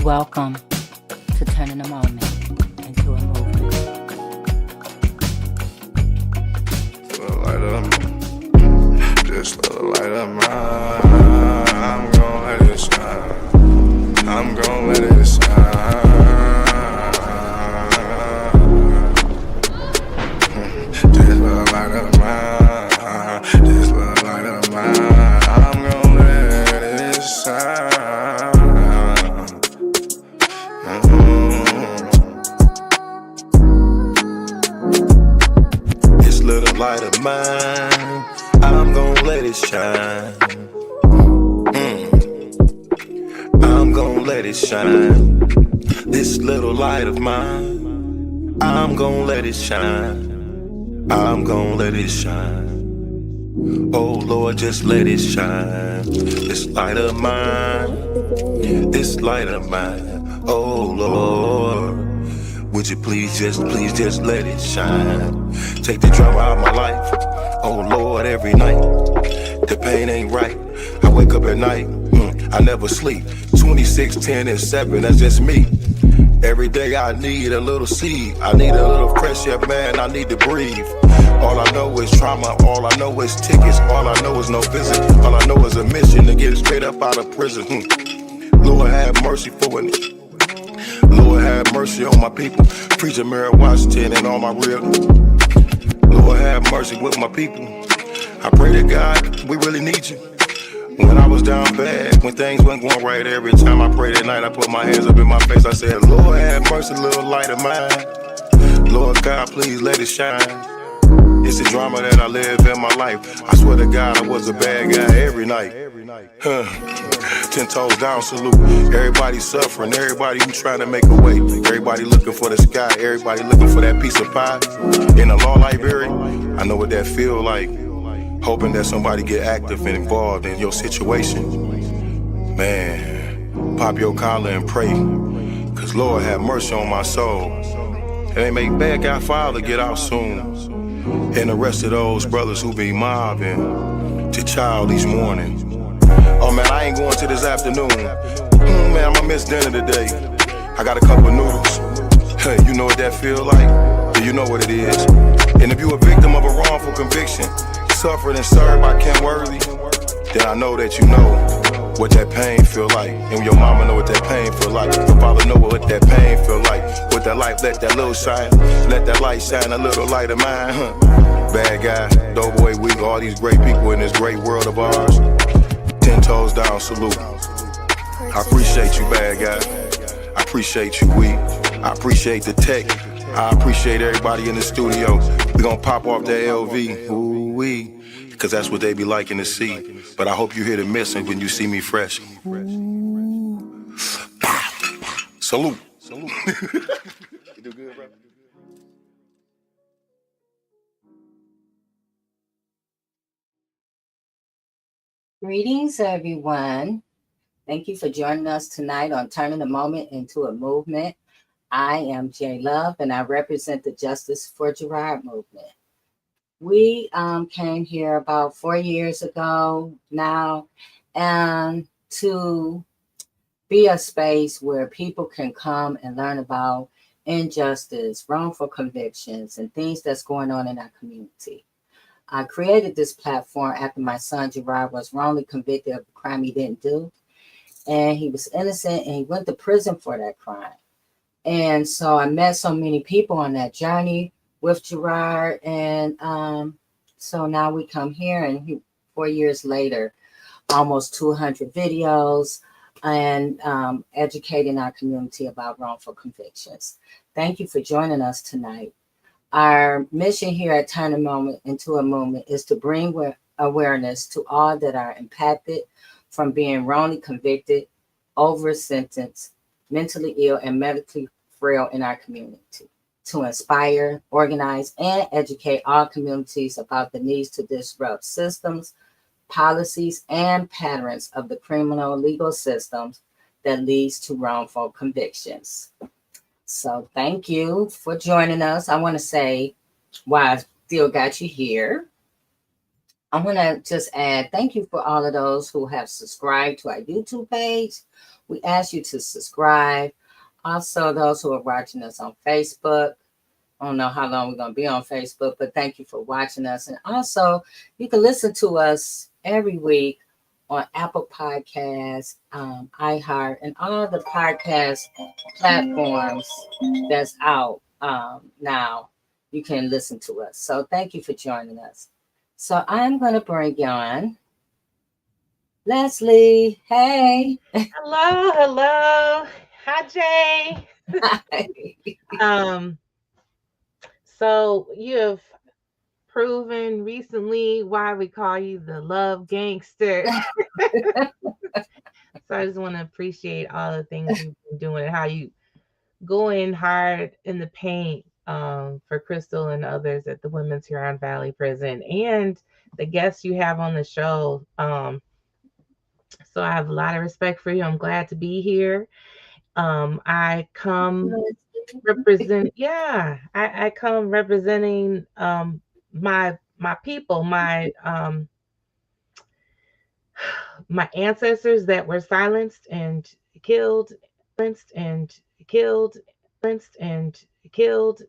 Welcome to turning a moment into a movement. This little light of mine, I'm gon' let it shine. I'm gon' let it shine. This little light of mine, this little light of mine, I'm gon' let it shine. This little light of mine, I'm gon' let it shine. I'm gon' let it shine. This little light of mine, I'm gon' let it shine. I'm gon' let it shine. Oh Lord, just let it shine. This light of mine, this light of mine. Oh Lord, would you please just let it shine. Take the drama out of my life. Oh Lord, every night, the pain ain't right. I wake up at night, I never sleep. 26, 10, and 7, that's just me. Every day I need a little seed. I need a little fresh air, man, I need to breathe. All I know is trauma, all I know is tickets. All I know is no visit, all I know is a mission to get straight up out of prison. Lord have mercy for me. Lord have mercy on my people. Preacher Mary Washington and all my real. Lord have mercy with my people. I pray to God, we really need you. When I was down bad, when things weren't going right, every time I prayed at night, I put my hands up in my face. I said, Lord have mercy, little light of mine. Lord God, please let it shine. It's the drama that I live in my life. I swear to God, I was a bad guy every night. 10 toes down, salute. Everybody suffering, everybody who trying to make a way. Everybody looking for the sky, everybody looking for that piece of pie. In a law library, I know what that feel like. Hoping that somebody get active and involved in your situation. Man, pop your collar and pray. Cause Lord have mercy on my soul. And they make bad guy father get out soon. And the rest of those brothers who be mobbing to child each morning. Oh man, I ain't going to this afternoon. Man, I'ma miss dinner today. I got a couple of noodles. You know what that feel like? Yeah, you know what it is. And if you a victim of a wrongful conviction, suffered and served by Ken Worthy, then I know that you know what that pain feel like. And when your mama know what that pain feel like, your father know what that pain feel like. With that light, let that little shine, let that light shine a little light of mine, huh? Bad guy, doughboy, weak, all these great people in this great world of ours. 10 toes down, salute. I appreciate you, bad guy. I appreciate you, weak. I appreciate the tech. I appreciate everybody in the studio. We gonna pop off the LV, ooh-wee, cause that's what they be liking to see. But I hope you hear the missing when you see me fresh. Ooh. Salute. Salute. You do good, bro? Greetings, everyone. Thank you for joining us tonight on Turning the Moment into a Movement. I am J Love, and I represent the Justice for Gerard movement. We came here about 4 years ago now, and to be a space where people can come and learn about injustice, wrongful convictions, and things that's going on in our community. I created this platform after my son Gerard was wrongly convicted of a crime he didn't do, and he was innocent, and he went to prison for that crime. And so I met so many people on that journey with Gerard. And so now we come here, and 4 years later, almost 200 videos and educating our community about wrongful convictions. Thank you for joining us tonight. Our mission here at Turn a Moment into a Movement is to bring awareness to all that are impacted from being wrongly convicted, over sentenced, mentally ill, and medically frail in our community, to inspire, organize, and educate all communities about the needs to disrupt systems, policies, and patterns of the criminal legal systems that leads to wrongful convictions. So thank you for joining us. I want to say why I still got you here. I want to just add thank you for all of those who have subscribed to our YouTube page. We ask you to subscribe. Also, those who are watching us on Facebook. I don't know how long we're going to be on Facebook, but thank you for watching us. And also, you can listen to us every week on Apple Podcasts, iHeart, and all the podcast platforms that's out now. You can listen to us. So thank you for joining us. So I'm going to bring you on Leslie. Hey. Hello. Hi, Jay. So you have proven recently why we call you the love gangster. So I just want to appreciate all the things you've been doing and how you go in hard in the paint for Crystal and others at the Women's Huron Valley Prison and the guests you have on the show. So I have a lot of respect for you. I'm glad to be here. I come represent, I come representing my people, my ancestors that were silenced and killed, and killed, and killed,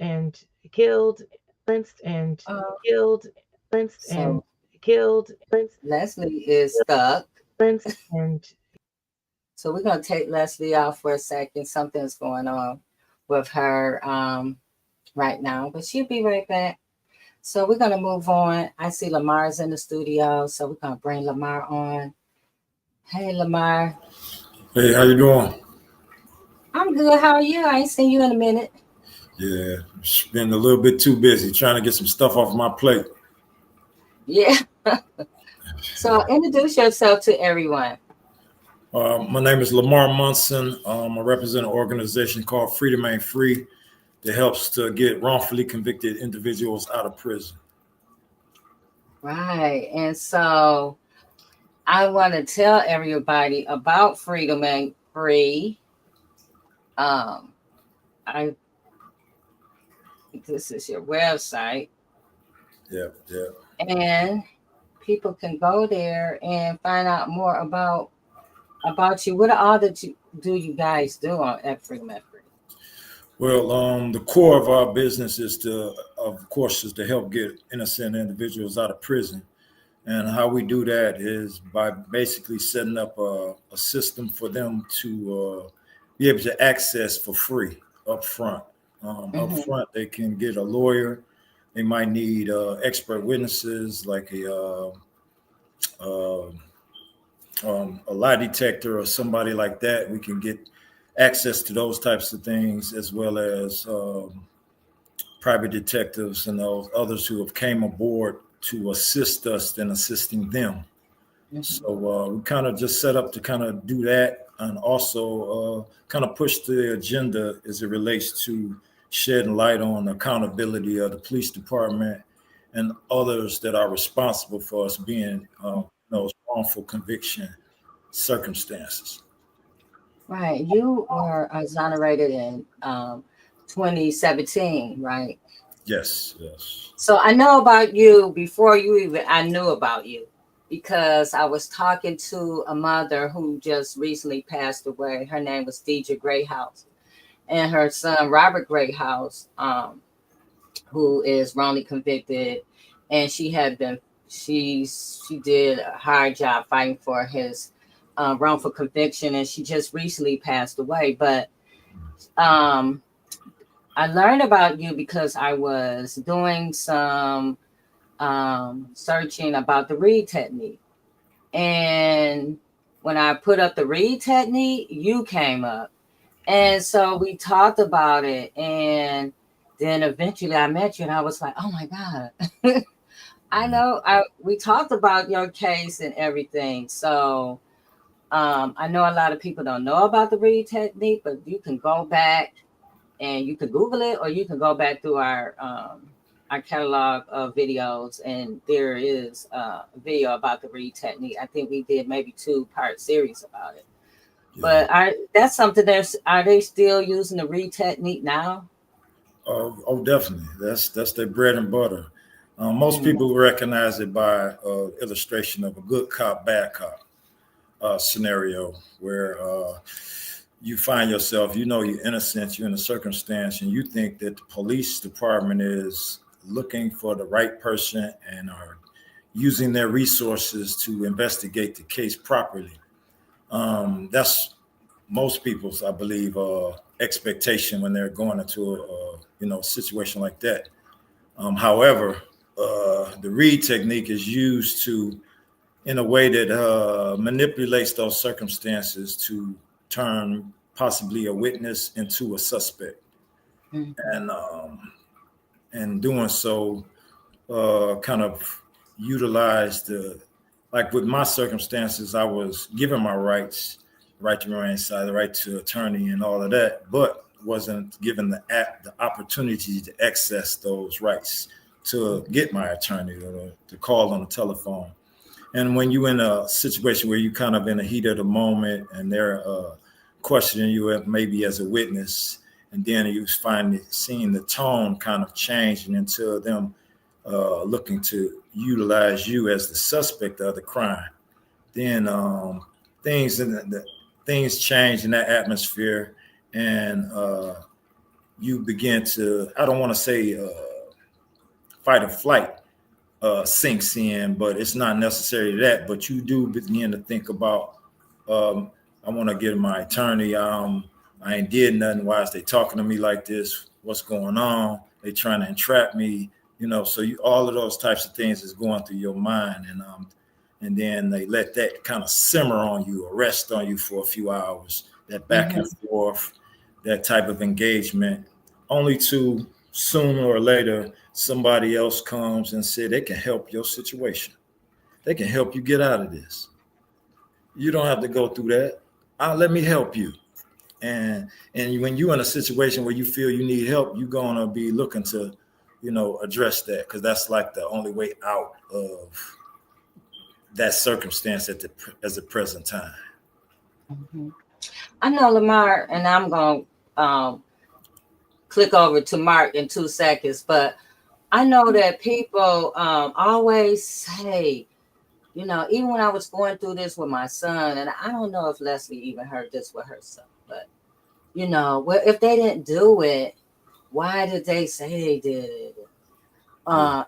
and killed, and killed, and killed. Leslie is stuck. And so we're going to take Leslie off for a second. Something's going on with her right now, but she'll be right back. So we're going to move on. I see Lamar's in the studio, so we're going to bring Lamarr on. Hey, Lamarr. Hey, how you doing? I'm good. How are you? I ain't seen you in a minute. Yeah, been a little bit too busy trying to get some stuff off my plate. Yeah. So introduce yourself to everyone. My name is Lamarr Munson. I represent an organization called Freedom Ain't Free that helps to get wrongfully convicted individuals out of prison. Right. And so I want to tell everybody about Freedom Ain't Free. This is your website. Yeah. And people can go there and find out more about you. What are all that you guys do at Freedom Ain't Free? Well, the core of our business is to help get innocent individuals out of prison. And how we do that is by basically setting up a system for them to be able to access for free up front. Up front, they can get a lawyer. They might need expert witnesses like uh, a lie detector or somebody like that. We can get access to those types of things, as well as private detectives and those others who have came aboard to assist us in assisting them. So we kind of just set up to kind of do that, and also kind of push the agenda as it relates to shedding light on accountability of the police department and others that are responsible for us being those wrongful conviction circumstances. Right. You were exonerated in 2017, right? Yes, yes. So I know about you before I knew about you, because I was talking to a mother who just recently passed away. Her name was Deidre Grayhouse, and her son Robert Grayhouse, who is wrongly convicted, and she did a hard job fighting for his wrongful conviction, and she just recently passed away. But I learned about you because I was doing some searching about the Reed technique. And when I put up the Reed technique, you came up. And so we talked about it. And then eventually I met you and I was like, oh my God. I know we talked about your case and everything. So I know a lot of people don't know about the Reed technique, but you can go back and you can Google it, or you can go back through our catalog of videos, and there is a video about the Reed technique. I think we did maybe 2-part series about it. Yeah. But that's something are they still using the Reed technique now? Oh, definitely. That's their bread and butter. Most people recognize it by illustration of a good cop, bad cop scenario where you find yourself, you're innocent, you're in a circumstance, and you think that the police department is looking for the right person and are using their resources to investigate the case properly. That's most people's, I believe, expectation when they're going into a situation like that. However, the Reed technique is used in a way that manipulates those circumstances to turn possibly a witness into a suspect. And doing so kind of utilized like with my circumstances, I was given my rights, right to remain silent, the right to attorney and all of that, but wasn't given the opportunity to access those rights to get my attorney or to call on the telephone. And when you're in a situation where you kind of in the heat of the moment and they're questioning you maybe as a witness, and then you finally seeing the tone kind of changing into them looking to utilize you as the suspect of the crime, then things change in that atmosphere, and you begin to, I don't want to say fight or flight sinks in, but it's not necessarily that. But you do begin to think about, I want to get my attorney. I ain't did nothing. Why is they talking to me like this? What's going on? They trying to entrap me, So all of those types of things is going through your mind, and then they let that kind of simmer on you or rest on you for a few hours. That back and forth, that type of engagement, only to sooner or later somebody else comes and say they can help your situation. They can help you get out of this. You don't have to go through that. Let me help you. And when you're in a situation where you feel you need help, you're going to be looking to, address that, because that's like the only way out of that circumstance at the present time. I know Lamarr, and I'm going to click over to Mark in 2 seconds, but I know that people always say, even when I was going through this with my son, and I don't know if Leslie even heard this with her son, but, well, if they didn't do it, why did they say they did it?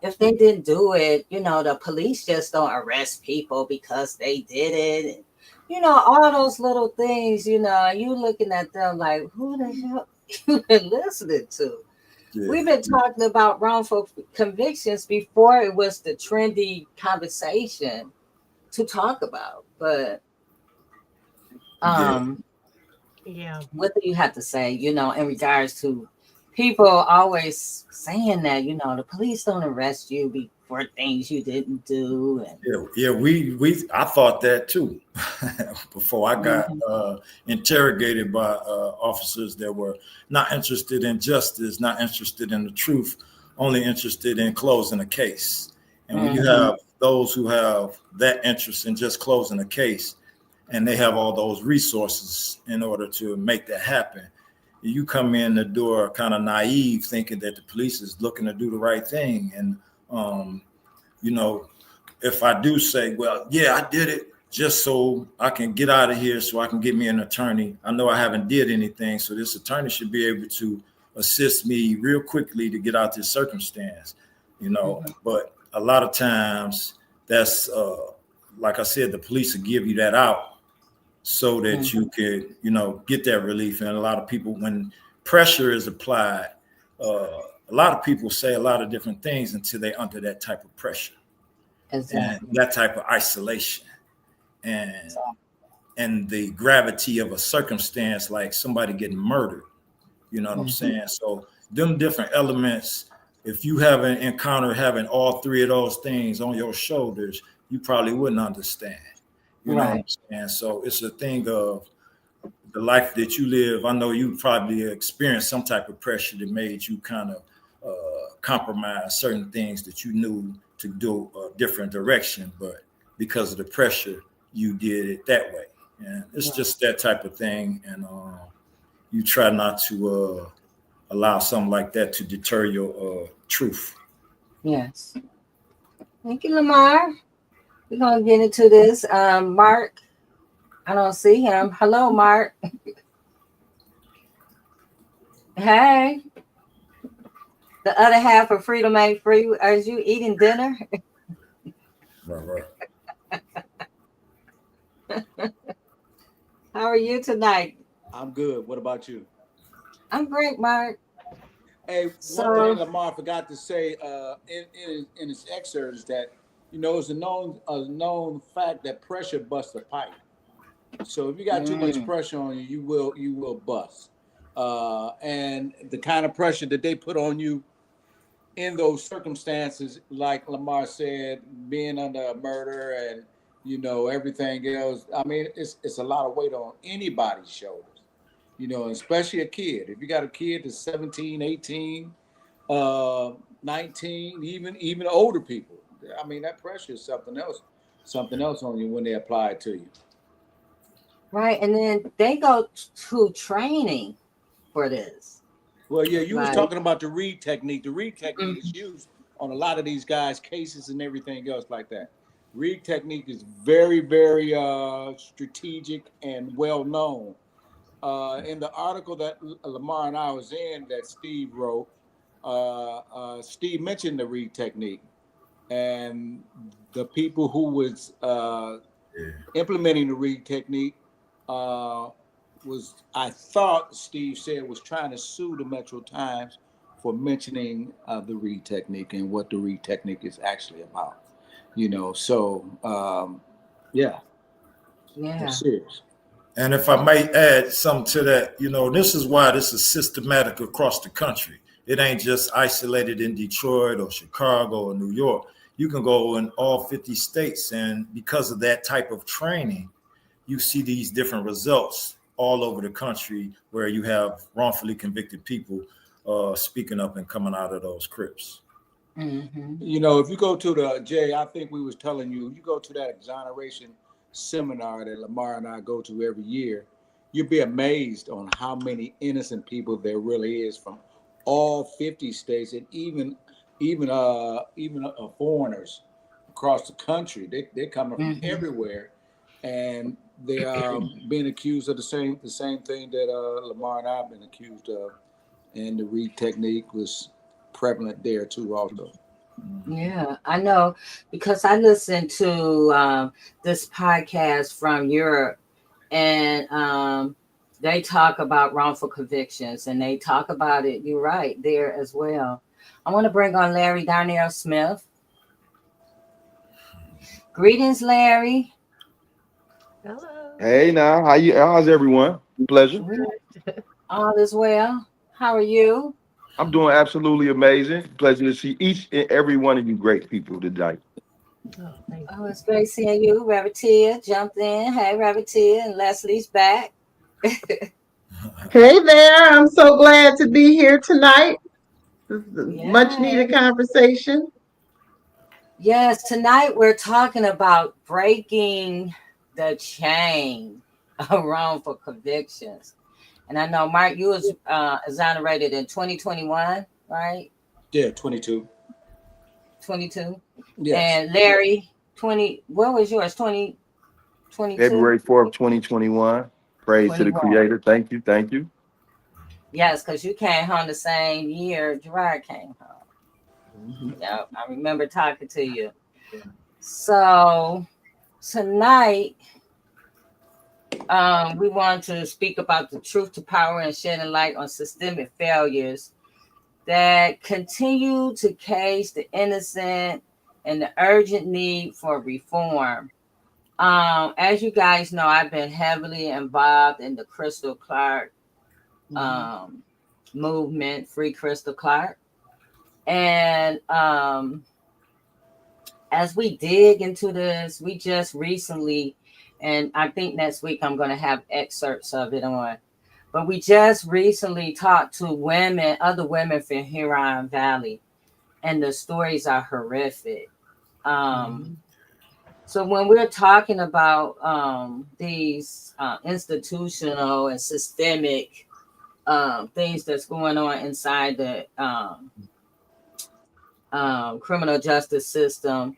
If they didn't do it, the police just don't arrest people because they did it. And, all those little things, and you looking at them like, who the hell you been listening to? Yeah. We've been talking about wrongful convictions before it was the trendy conversation to talk about. But Yeah. what do you have to say, in regards to people always saying that, the police don't arrest you for things you didn't do? And I thought that too before I got interrogated by officers that were not interested in justice, not interested in the truth, only interested in closing a case. And when you have those who have that interest in just closing a case, and they have all those resources in order to make that happen, you come in the door kind of naive, thinking that the police is looking to do the right thing. And if I do say, well, yeah, I did it just so I can get out of here, so I can get me an attorney. I know I haven't did anything, so this attorney should be able to assist me real quickly to get out this circumstance, But a lot of times that's, like I said, the police will give you that out so that you could, get that relief. And a lot of people, when pressure is applied, a lot of people say a lot of different things until they're under that type of pressure. Exactly. And that type of isolation and the gravity of a circumstance, like somebody getting murdered, you know what I'm saying? So them different elements, if you haven't encountered having all three of those things on your shoulders, you probably wouldn't understand. You know what I'm saying? So it's a thing of the life that you live. I know you probably experienced some type of pressure that made you kind of compromise certain things that you knew to do a different direction, but because of the pressure, you did it that way. And it's just that type of thing. And you try not to allow something like that to deter your truth. Yes. Thank you, Lamarr. We're going to get into this. Mark, I don't see him. Hello, Mark. Hey. The other half of Freedom Ain't Free. Are you eating dinner? Right. How are you tonight? I'm good. What about you? I'm great, Mark. Hey, one thing Lamarr forgot to say in his excerpt is that, it's a known fact that pressure busts a pipe. So if you got too much pressure on you, you will bust. And the kind of pressure that they put on you in those circumstances, like Lamarr said, being under a murder and everything else. I mean, it's a lot of weight on anybody's shoulders, especially a kid. If you got a kid that's 17, 18, 19, even older people. I mean, that pressure is something else on you when they apply it to you. Right, and then they go to training for this. Well, yeah, you was talking about the Reed technique. The Reed technique is used on a lot of these guys' cases and everything else like that. Reed technique is very, very strategic and well known. In the article that Lamarr and I was in that Steve wrote, Steve mentioned the Reed technique, and the people who was implementing the Reed technique was, I thought Steve said, was trying to sue the Metro Times for mentioning the Reed technique and what the Reed technique is actually about. Yeah. It's serious. And if I might add something to that, this is why this is systematic across the country. It ain't just isolated in Detroit or Chicago or New York. You can go in all 50 states. And because of that type of training, you see these different results all over the country where you have wrongfully convicted people speaking up and coming out of those crypts. If you go to Jay, I think we was telling you go to that exoneration seminar that Lamarr and I go to every year, you'd be amazed on how many innocent people there really is from all 50 states, and even foreigners across the country. They're coming from everywhere, and they are being accused of the same thing that Lamarr and I have been accused of, and the Reed technique was prevalent there too also. Yeah, I know because I listened to this podcast from Europe, and they talk about wrongful convictions, and they talk about it. You're right there as well. I want to bring on Larry Darnell Smith. Greetings, Larry. Hello. Hey now, how's everyone? Pleasure. All is well. How are you? I'm doing absolutely amazing. Pleasure to see each and every one of you great people tonight. Oh, thank Oh, you. it's great seeing you. Rabbiteer jumped in. Hey, Rabbiteer, and Leslie's back. Hey there, I'm so glad to be here tonight. This is a much Yeah. needed conversation. Yes, tonight we're talking about breaking the chain of wrongful convictions. And I know, Mark, you was exonerated in 2021, right? Yeah, 22. 22. Yes. And Larry, what was yours? 2022? February 4th, 2021. Praise to the 21. Creator. Thank you. Thank you. Yes, because you came home the same year Gerard came home. Yeah, I remember talking to you. So tonight, we want to speak about the truth to power and shedding light on systemic failures that continue to cage the innocent and the urgent need for reform. As you guys know, I've been heavily involved in the Crystal Clark movement, Free Crystal Clark. And as we dig into this, we just recently, and I think next week I'm going to have excerpts of it on, but we just recently talked to other women from Huron Valley, and the stories are horrific. So when we're talking about these institutional and systemic things that's going on inside the criminal justice system,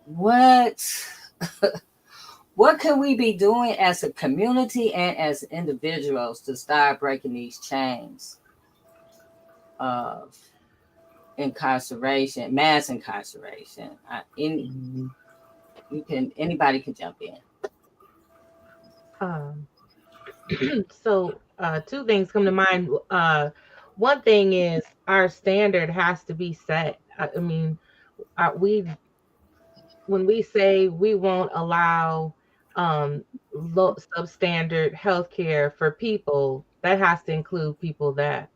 what can we be doing as a community and as individuals to start breaking these chains of incarceration, mass incarceration? Anybody can jump in. So two things come to mind. One thing is our standard has to be set. I mean, when we say we won't allow low substandard healthcare for people, that has to include people that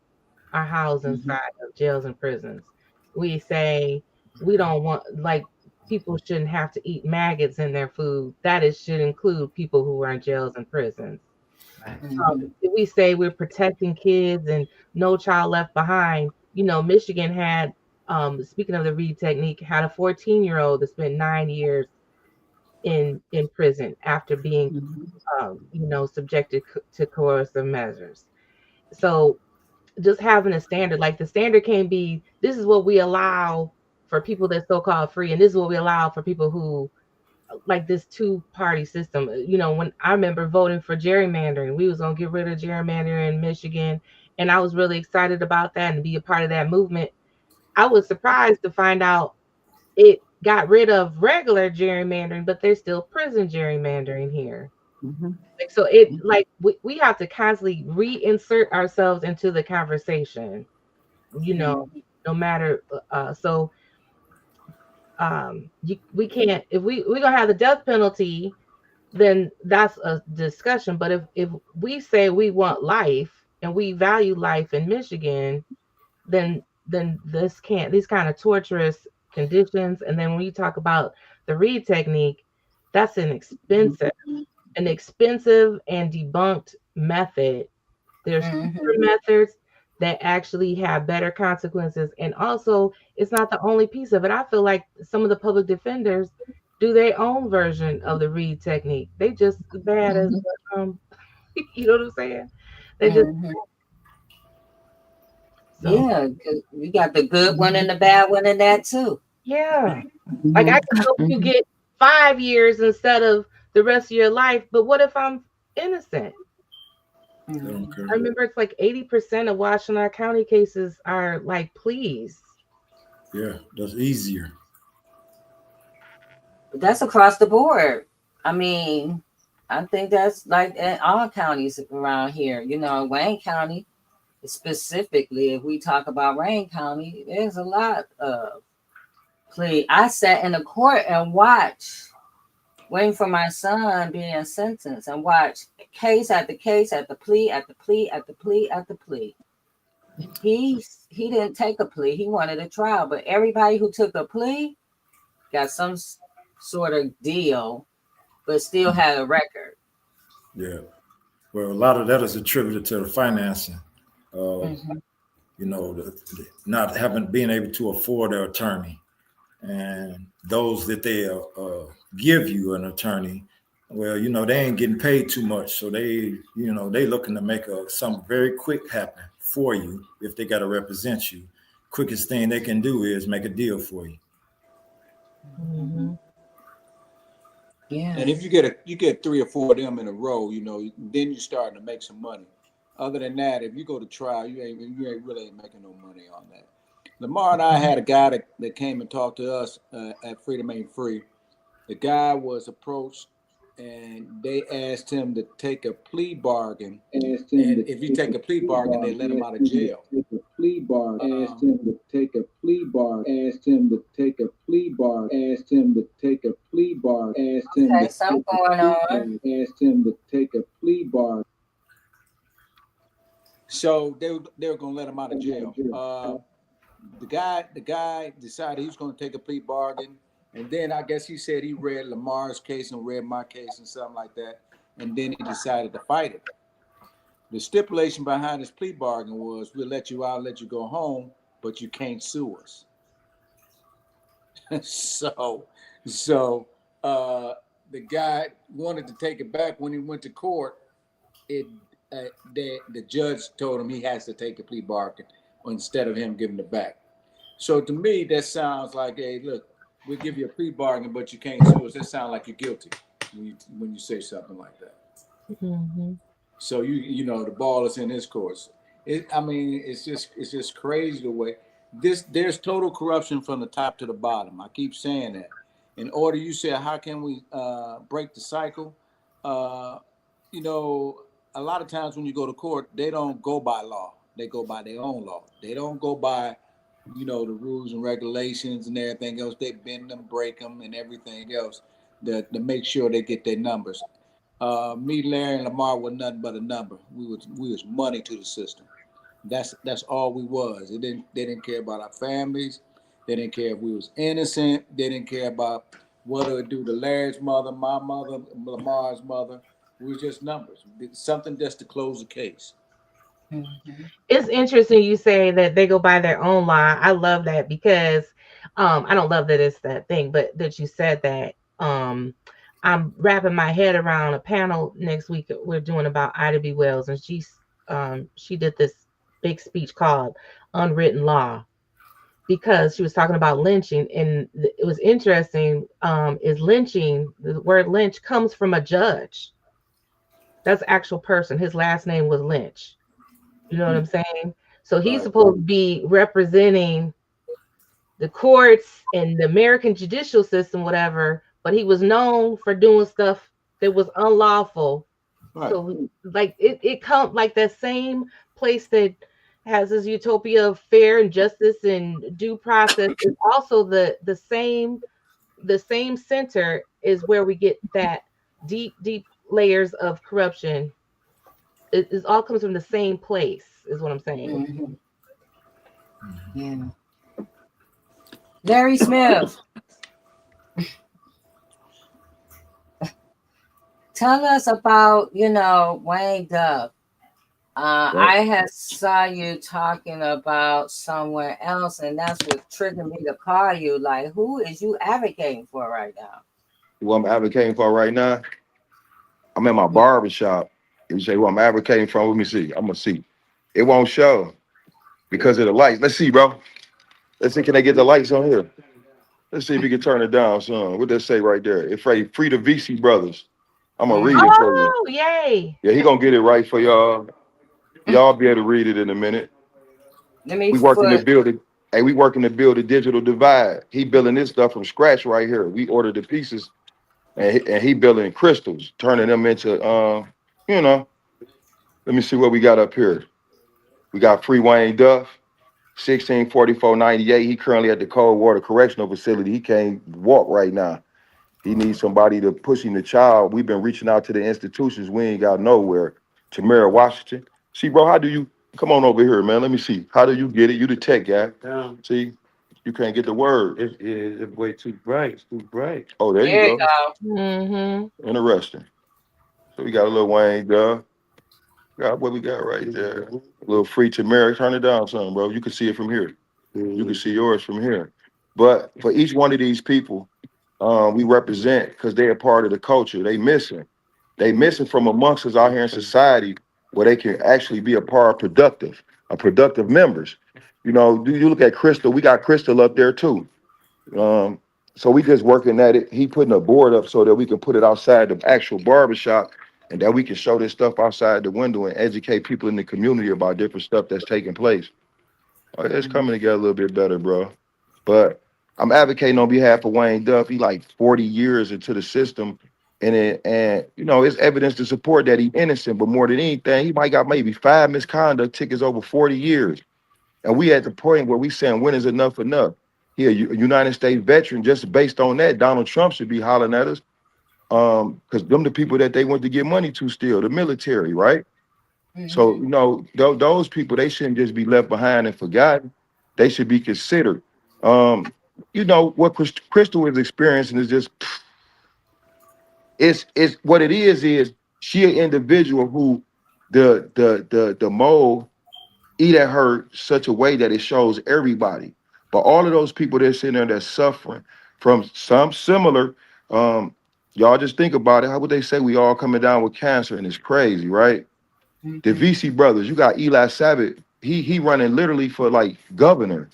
are housed inside of jails and prisons. We say we don't want, like, people shouldn't have to eat maggots in their food. Should include people who are in jails and prisons. We say we're protecting kids and no child left behind. Michigan had, speaking of the Reed technique, had a 14-year-old that spent 9 years in prison after being, subjected to coercive measures. So just having a standard, like the standard can't be, this is what we allow for people that's so-called free, and this is what we allow for people who, like, this two-party system. When I remember voting for gerrymandering, we was gonna get rid of gerrymandering in Michigan, and I was really excited about that and be a part of that movement. I was surprised to find out it got rid of regular gerrymandering, but there's still prison gerrymandering here. Like, so we have to constantly reinsert ourselves into the conversation, no matter. We can't, if we're gonna have the death penalty, then that's a discussion. But if we say we want life and we value life in Michigan, then these kind of torturous conditions. And then when you talk about the Reed technique, that's an expensive and debunked method. There's cheaper methods that actually have better consequences. And also, it's not the only piece of it. I feel like some of the public defenders do their own version of the Reed technique. They just as bad as, you know what I'm saying? They just, so. Yeah, you got the good one and the bad one in that too. Yeah. Like, I can help you get 5 years instead of the rest of your life, but what if I'm innocent? I remember it's like 80% of Washtenaw County cases are like pleas. Yeah, that's easier. But that's across the board. I mean, I think that's like in all counties around here. You know, Wayne County specifically, if we talk about Wayne County, there's a lot of plea. I sat in the court and watched, waiting for my son being sentenced, and watched case after case, at the plea, at the plea, at the plea, at the plea. He didn't take a plea. He wanted a trial, but everybody who took a plea got some sort of deal, but still had a record. Yeah. Well, a lot of that is attributed to the financing. You know, the not being able to afford an attorney, and those that they give you an attorney, well, you know, they ain't getting paid too much, so they looking to make something very quick happen for you. If they got to represent you, quickest thing they can do is make a deal for you. Mm-hmm. Yeah. And if you get 3 or 4 of them in a row, you know, then you're starting to make some money. Other than that, if you go to trial, you ain't really making no money on that. Lamarr and I had a guy that came and talked to us at Freedom Ain't Free. The guy was approached, and they asked him to take a plea bargain. And if you take a plea bargain, they let him out of jail. Asked him to take a plea bargain. Asked him to take a plea bargain. Asked him to take a plea bargain. Asked him Okay, something going on. Asked him to take a plea bargain. So they were gonna let him out of jail. The guy decided he was gonna take a plea bargain, and then I guess he said he read Lamar's case and read my case and something like that, and then he decided to fight it. The stipulation behind his plea bargain was, we'll let you out, let you go home, but you can't sue us. So the guy wanted to take it back. When he went to court, the judge told him he has to take a plea bargain instead of him giving it back. So to me, that sounds like, hey, look, we'll give you a plea bargain, but you can't sue us. That sounds like you're guilty when you say something like that. Mm-hmm. So you know the ball is in his court. It's just crazy the way there's total corruption from the top to the bottom. I keep saying that. In order, you say, how can we break the cycle? You know, a lot of times when you go to court, they don't go by law. They go by their own law. They don't go by, you know, the rules and regulations and everything else. They bend them, break them, and everything else to make sure they get their numbers. Me, Larry, and Lamarr were nothing but a number. We was money to the system. That's all we was. They didn't care about our families. They didn't care if we was innocent. They didn't care about what it would do to Larry's mother, my mother, Lamar's mother. We were just numbers. Something just to close the case. Mm-hmm. It's interesting you say that they go by their own law. I love that because I don't love that it's that thing, but that you said that. I'm wrapping my head around a panel next week we're doing about Ida B. Wells, and she did this big speech called Unwritten Law, because she was talking about lynching, and it was interesting. Is lynching, the word lynch comes from a judge. That's an actual person. His last name was Lynch. You know what I'm saying? So he's supposed to be representing the courts and the American judicial system, whatever, but he was known for doing stuff that was unlawful. Right. So like it comes like that same place that has this utopia of fair and justice and due process is also the same center is where we get that deep layers of corruption. It all comes from the same place, is what I'm saying. Mm-hmm. Yeah. Larry Smith, tell us about, Wayne Duff. I had saw you talking about somewhere else, and that's what triggered me to call you. Like, who is you advocating for right now? Who I'm advocating for right now? I'm in my barber shop. You say who I'm advocating for? Let me see. I'm gonna see. It won't show because of the lights. Let's see, bro. Let's see. Can they get the lights on here? Let's see if we can turn it down, son. What does it say right there? It's free the VC brothers. I'm gonna read it for you. Oh, yay! Yeah, he gonna get it right for y'all. Y'all be able to read it in a minute. We work in the building Hey, we working to build a digital divide. He building this stuff from scratch right here. We ordered the pieces, and he building crystals, turning them into you know. Let me see what we got up here. We got Free Wayne Duff, 164498. He currently at the Cold Water Correctional Facility. He can't walk right now. He needs somebody to push him to child. We've been reaching out to the institutions. We ain't got nowhere. Tamara Washington. See, bro, how do you come on over here, man? Let me see. How do you get it? You the tech guy. See, you can't get the word. It's way too bright. It's too bright. Oh, there you There you go. go. Mm-hmm. Interesting. So we got a little Wayne Duff. Got what we got right there. A little free Tamara. Turn it down, son, bro. You can see it from here. You can see yours from here. But for each one of these people, we represent because they're a part of the culture. They missing. They missing from amongst us out here in society where they can actually be a part of productive members. You know, do you look at Crystal? We got Crystal up there too. Um, so we just working at it. He putting a board up so that we can put it outside the actual barbershop and that we can show this stuff outside the window and educate people in the community about different stuff that's taking place. It's coming together a little bit better, bro. But I'm advocating on behalf of Wayne Duff. He like 40 years into the system, and you know, it's evidence to support that he's innocent. But more than anything, he might got maybe 5 misconduct tickets over 40 years. And we at the point where we saying when is enough enough? He a United States veteran. Just based on that, Donald Trump should be hollering at us. Because them the people that they want to get money to still, the military, right? So, you know, those people, they shouldn't just be left behind and forgotten. They should be considered. You know, what Crystal is experiencing is just, it's what it is she an individual who the mold eat at her such a way that it shows everybody. But all of those people that's in there that's suffering from some similar, y'all just think about it. How would they say we all coming down with cancer and it's crazy, right? The VC brothers, you got Eli Savage. He running literally for like governor.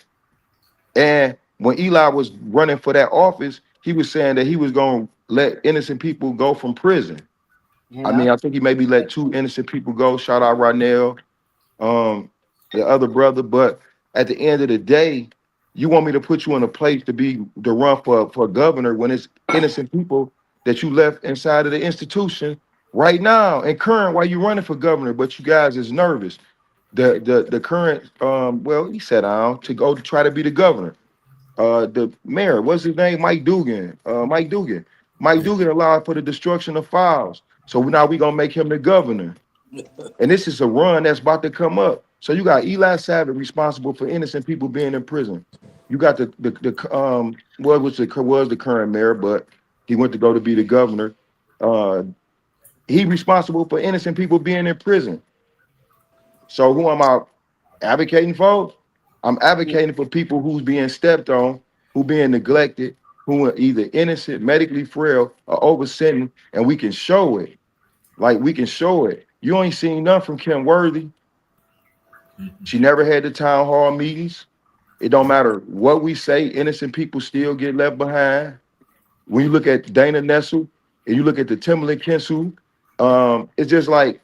And when Eli was running for that office, he was saying that he was going to let innocent people go from prison. Yeah. I mean, I think he maybe let 2 innocent people go. Shout out Darnell, the other brother. But at the end of the day, you want me to put you in a place to run for governor when it's innocent people that you left inside of the institution right now and current while you running for governor, but you guys is nervous. The current well, he sat down to go to try to be the governor. The mayor, what's his name? Mike Dugan. Mike Dugan. Mike Dugan allowed for the destruction of files. So now we gonna make him the governor. And this is a run that's about to come up. So you got Eli Savage responsible for innocent people being in prison. You got the what was the current mayor, but he went to go to be the governor. He responsible for innocent people being in prison. So who am I advocating for? I'm advocating for people who's being stepped on, who being neglected, who are either innocent, medically frail, or over sentence, and we can show it. Like we can show it. You ain't seen nothing from Kim Worthy. She never had the town hall meetings. It don't matter what we say, innocent people still get left behind. When you look at Dana Nessel and you look at the Timberland Kinsu, it's just like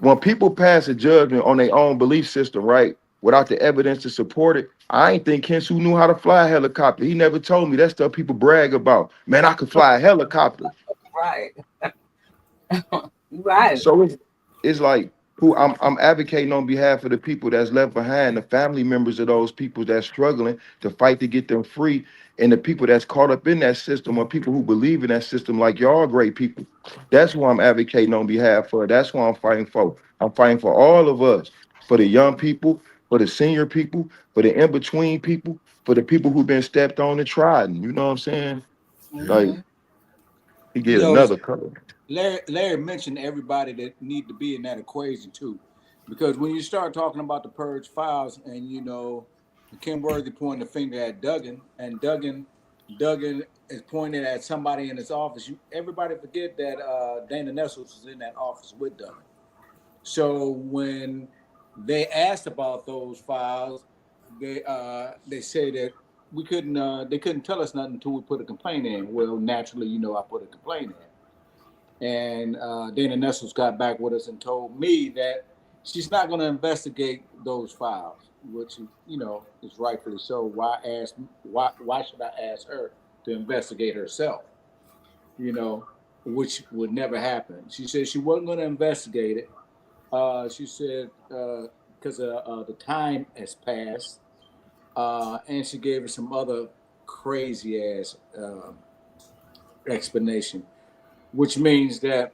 when people pass a judgment on their own belief system, right, without the evidence to support it, I ain't think Kinsu knew how to fly a helicopter. He never told me that stuff people brag about. Man, I could fly a helicopter. Right. Right. So it's like who I'm advocating on behalf of the people that's left behind, the family members of those people that's struggling to fight to get them free, and the people that's caught up in that system or people who believe in that system, like y'all great people. That's who I'm advocating on behalf of. That's who I'm fighting for. I'm fighting for all of us, for the young people, for the senior people, for the in-between people, for the people who've been stepped on and trodden. You know what I'm saying? Like he get another color. Larry mentioned everybody that need to be in that equation too, because when you start talking about the purge files, and you know, Kim Worthy pointing the finger at Duggan, and Duggan is pointing at somebody in his office. Everybody forget that Dana Nessels was in that office with Duggan. So when they asked about those files, they say that we couldn't. They couldn't tell us nothing until we put a complaint in. Well, naturally, you know, I put a complaint in. And Dana Nessels got back with us and told me that she's not going to investigate those files, which is rightfully so. Why should I ask her to investigate herself? You know, which would never happen. She said she wasn't going to investigate it. She said because the time has passed, and she gave us some other crazy ass explanation, which means that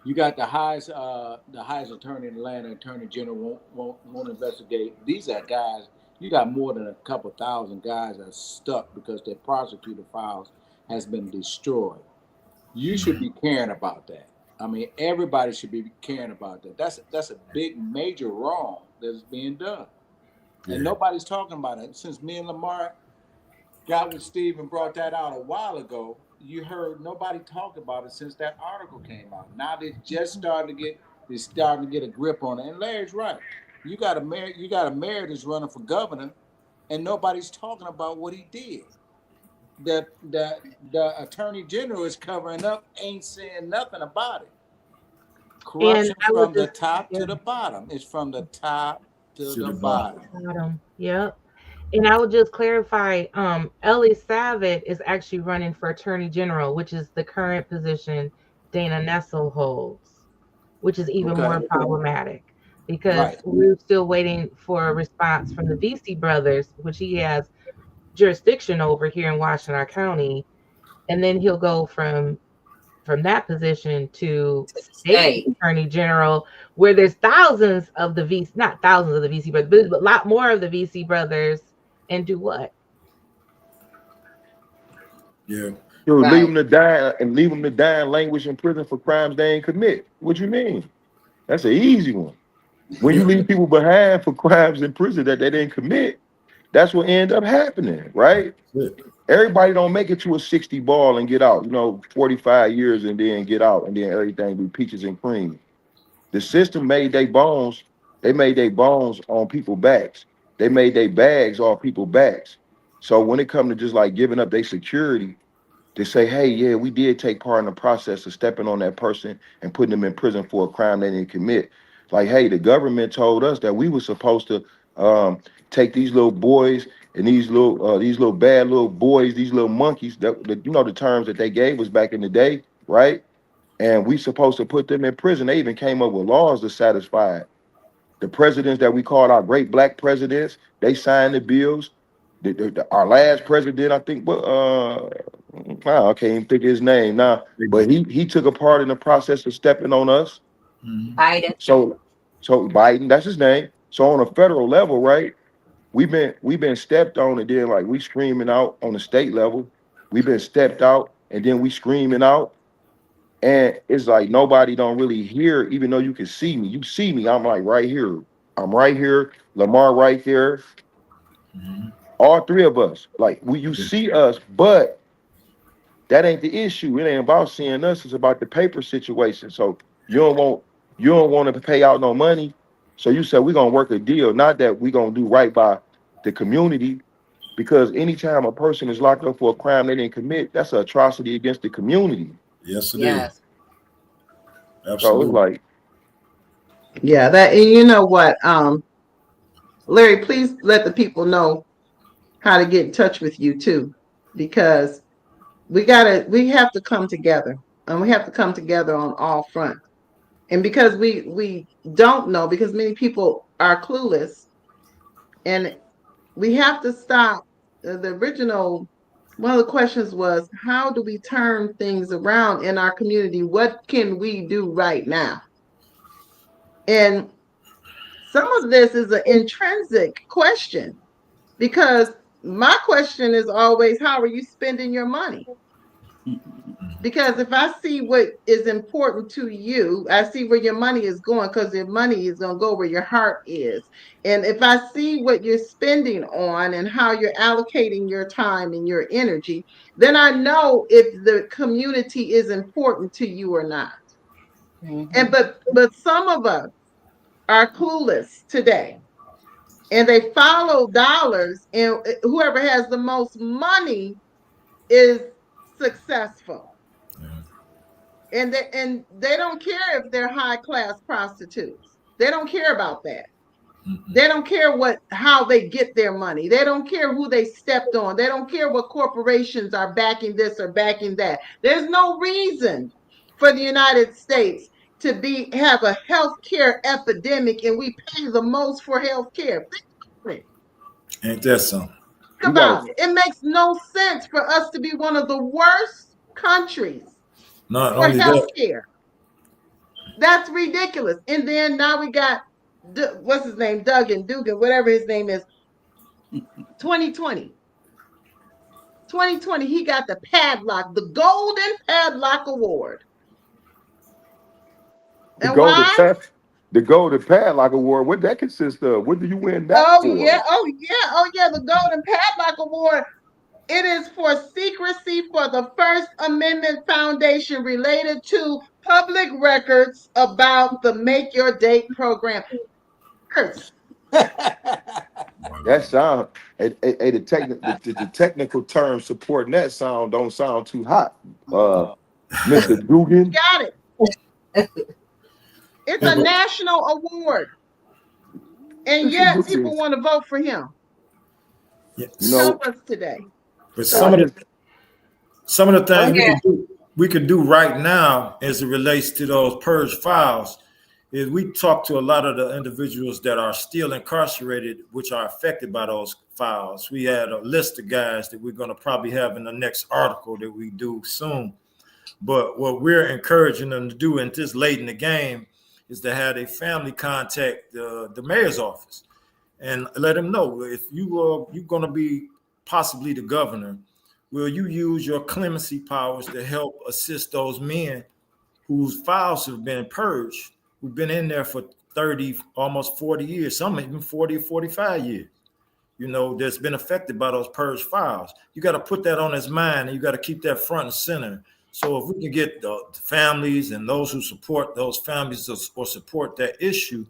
you got the highest attorney in the land, attorney general won't investigate. These are guys. You got more than a couple thousand guys that are stuck because their prosecutor files has been destroyed. You should be caring about that. I mean, everybody should be caring about that. That's a big major wrong that's being done, and nobody's talking about it. Since me and Lamarr got with Steve and brought that out a while ago, you heard nobody talk about it since that article came out. Now they're starting to get a grip on it. And Larry's right. You got a mayor that's running for governor, and nobody's talking about what he did. The attorney general is covering up, ain't saying nothing about it. Corruption from the top to the bottom. It's from the top to the bottom. Yep. And I would just clarify, Ellie Savitt is actually running for Attorney General, which is the current position Dana Nessel holds, which is even more problematic because we're still waiting for a response from the VC brothers, which he has jurisdiction over here in Washington County. And then he'll go from that position to state attorney general, where there's thousands of the VC, not thousands of the VC brothers, but a lot more of the VC brothers, and do what? Yeah. Leave them to die and leave them to die in languish in prison for crimes they ain't commit. What you mean? That's an easy one. When you leave people behind for crimes in prison that they didn't commit, that's what end up happening, right? Everybody don't make it to a 60 ball and get out, 45 years and then get out and then everything be peaches and cream. The system made their bones. They made their bones on people's backs. They made their bags off people's backs. So when it comes to just like giving up their security, to say, hey, yeah, we did take part in the process of stepping on that person and putting them in prison for a crime they didn't commit. Like, hey, the government told us that we were supposed to take these little boys and these little bad little boys, these little monkeys, the terms that they gave us back in the day, right? And we supposed to put them in prison. They even came up with laws to satisfy it. The presidents that we called our great black presidents, they signed the bills. Our last president, I think, I can't even think of his name now, but he took a part in the process of stepping on us. Biden. So Biden, that's his name. So on a federal level, right? We've been stepped on, and then like we screaming out on the state level. We've been stepped out, and then we screaming out. And it's like nobody don't really hear, even though you can see me. You see me, I'm like right here. I'm right here. Lamarr right there. All three of us. Like you see us, but that ain't the issue. It ain't about seeing us. It's about the paper situation. So you don't want to pay out no money. So you said we're gonna work a deal. Not that we're gonna do right by the community, because anytime a person is locked up for a crime they didn't commit, that's an atrocity against the community. Yes, it is. Absolutely. So it's like, yeah, that, and you know what, Larry, please let the people know how to get in touch with you too, because we have to come together, and we have to come together on all fronts. And because we don't know, because many people are clueless, and we have to stop. The original, one of the questions was, how do we turn things around in our community? What can we do right now? And some of this is an intrinsic question, because my question is always, how are you spending your money? Because if I see what is important to you, I see where your money is going, because your money is going to go where your heart is. And if I see what you're spending on and how you're allocating your time and your energy, then I know if the community is important to you or not. And but some of us are clueless today, and they follow dollars, and whoever has the most money is successful. And they don't care if they're high class prostitutes. They don't care about that. They don't care how they get their money. They don't care who they stepped on. They don't care what corporations are backing this or backing that. There's no reason for the United States to have a healthcare epidemic, and we pay the most for healthcare. Ain't that something? Think about it. It makes no sense for us to be one of the worst countries Not for only that, healthcare. That's ridiculous. And then now we got what's his name, Dugan, whatever his name is. 2020, he got the padlock, the Golden Padlock Award. The Golden Padlock Award. What that consist of? What do you win that for? Oh yeah. The Golden Padlock Award. It is for secrecy for the First Amendment Foundation related to public records about the Make Your Date program. That sound, the technical term supporting that sound don't sound too hot. Mr. Dugan. Got it. It's a national award. And yet people want to vote for him. Help us today. But some of the things we can do right now as it relates to those purge files is we talk to a lot of the individuals that are still incarcerated, which are affected by those files. We had a list of guys that we're going to probably have in the next article that we do soon. But what we're encouraging them to do, and this late in the game, is to have a family contact the mayor's office and let them know if you're going to be possibly the governor, will you use your clemency powers to help assist those men whose files have been purged, who've been in there for 30, almost 40 years, some even 40 or 45 years, that's been affected by those purged files. You got to put that on his mind, and you got to keep that front and center. So if we can get the families and those who support those families or support that issue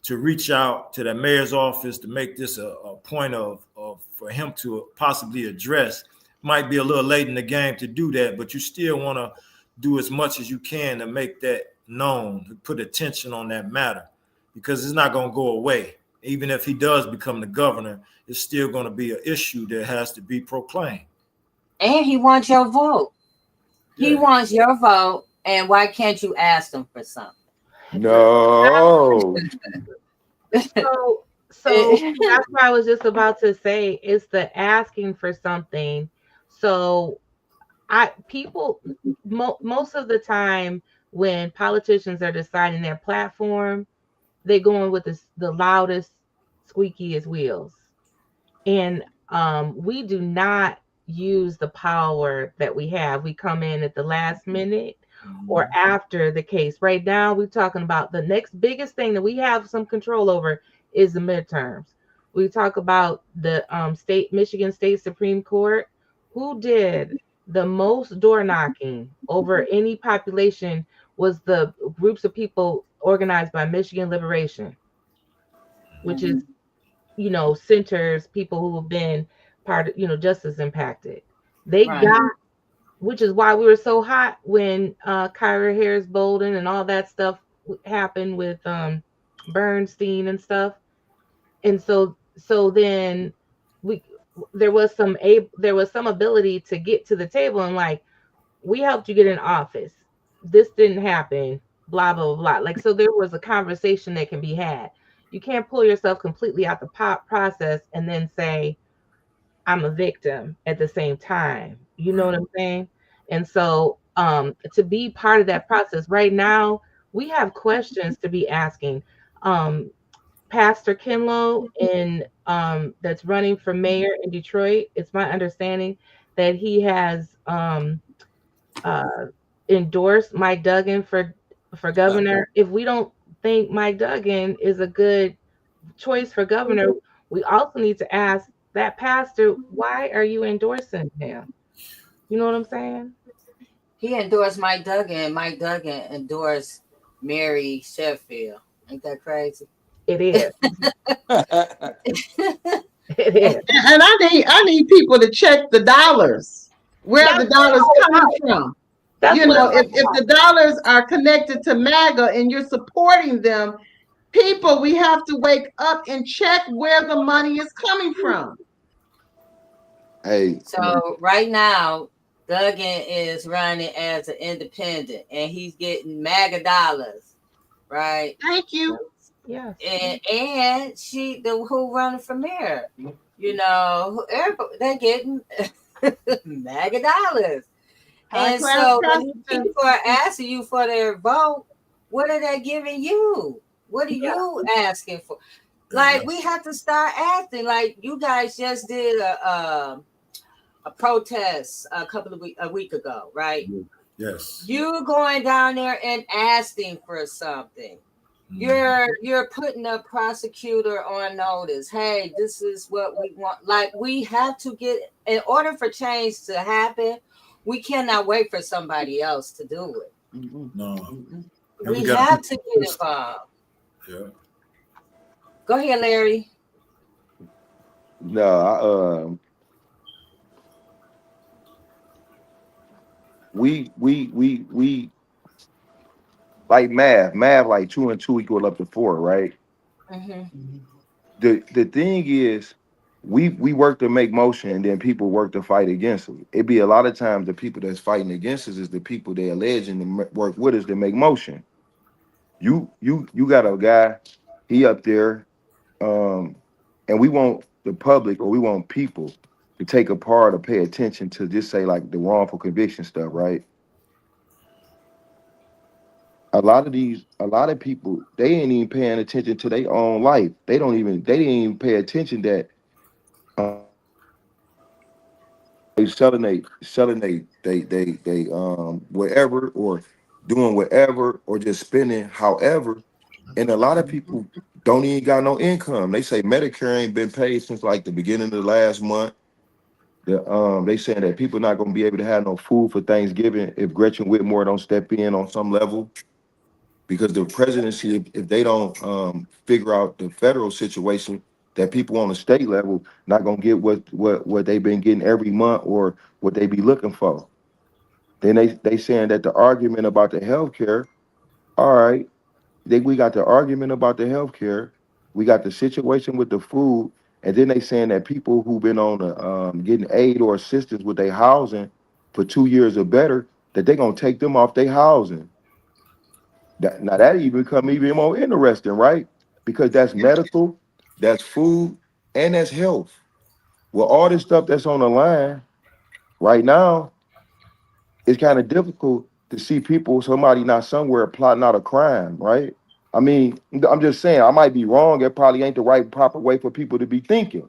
to reach out to the mayor's office to make this a point of for him to possibly address, might be a little late in the game to do that, but you still want to do as much as you can to make that known, to put attention on that matter, because it's not going to go away. Even if he does become the governor, it's still going to be an issue that has to be proclaimed. And he wants your vote. Yeah. He wants your vote, and why can't you ask him for something? No. So that's what I was just about to say. It's the asking for something. So most of the time when politicians are deciding their platform, they go in with the loudest, squeakiest wheels. And we do not use the power that we have. We come in at the last minute or after the case. Right now, we're talking about the next biggest thing that we have some control over is the midterms. We talk about the Michigan State Supreme Court, who did the most door knocking over any population was the groups of people organized by Michigan Liberation, which is, centers, people who have been part of, just as impacted. They got, which is why we were so hot when Kyra Harris Bolden and all that stuff happened with Bernstein and stuff. And so then there was some ability to get to the table and we helped you get in office. This didn't happen, blah, blah, blah. So there was a conversation that can be had. You can't pull yourself completely out the process and then say, I'm a victim at the same time. You know what I'm saying? And so to be part of that process right now, we have questions to be asking. Pastor Kinlow that's running for mayor in Detroit, it's my understanding that he has endorsed Mike Duggan for governor. If we don't think Mike Duggan is a good choice for governor, we also need to ask that pastor, why are you endorsing him? You know what I'm saying? He endorsed Mike Duggan. Mike Duggan endorsed Mary Sheffield. Ain't that crazy? It is. It is. And I need people to check the dollars. Where the dollars coming from? If the dollars are connected to MAGA and you're supporting them, People, we have to wake up and check where the money is coming from. Hey, So right now, Duggan is running as an independent, and he's getting MAGA dollars, right? Thank you. Yes. And she, the who running for mayor, you know, they're getting MAGA dollars. High And class so when these prostitutes. people are asking you for their vote, what are they giving you? What are you asking for? Like, we have to start acting like you guys just did a protest a week ago, right? Yes. You're going down there and asking for something. You're putting a prosecutor on notice. Hey, this is what we want. Like, we have to get, in order for change to happen, we cannot wait for somebody else to do it. No. We have to get involved. Yeah. Go ahead, Larry. no, we like math like 2 and 2 equal up to 4, right? Mm-hmm. The thing is, we work to make motion, and then people work to fight against it. It be a lot of times the people that's fighting against us is the people they alleging to work with us to make motion. You got a guy, he up there, and we want the public, or we want people to take a part or pay attention to, just say, like, the wrongful conviction stuff, right? A lot of people, they ain't even paying attention to their own life. They didn't even pay attention that they they whatever, or doing whatever, or just spending however. And a lot of people don't even got no income. They say Medicare ain't been paid since like the beginning of the last month. They saying that people not gonna be able to have no food for Thanksgiving if Gretchen Whitmore don't step in on some level. Because the presidency, if they don't figure out the federal situation, that people on the state level not gonna get what they've been getting every month, or what they be looking for. Then they saying that the argument about the health care, all right, we got the argument about the health care, we got the situation with the food, and then they saying that people who've been on getting aid or assistance with their housing for 2 years or better, that they gonna take them off their housing. Now that even become even more interesting, right? Because that's medical, that's food, and that's health. Well, all this stuff that's on the line right now, it's kind of difficult to see people, somebody not somewhere plotting out a crime, right? I mean, I'm just saying, I might be wrong. It probably ain't the right, proper way for people to be thinking.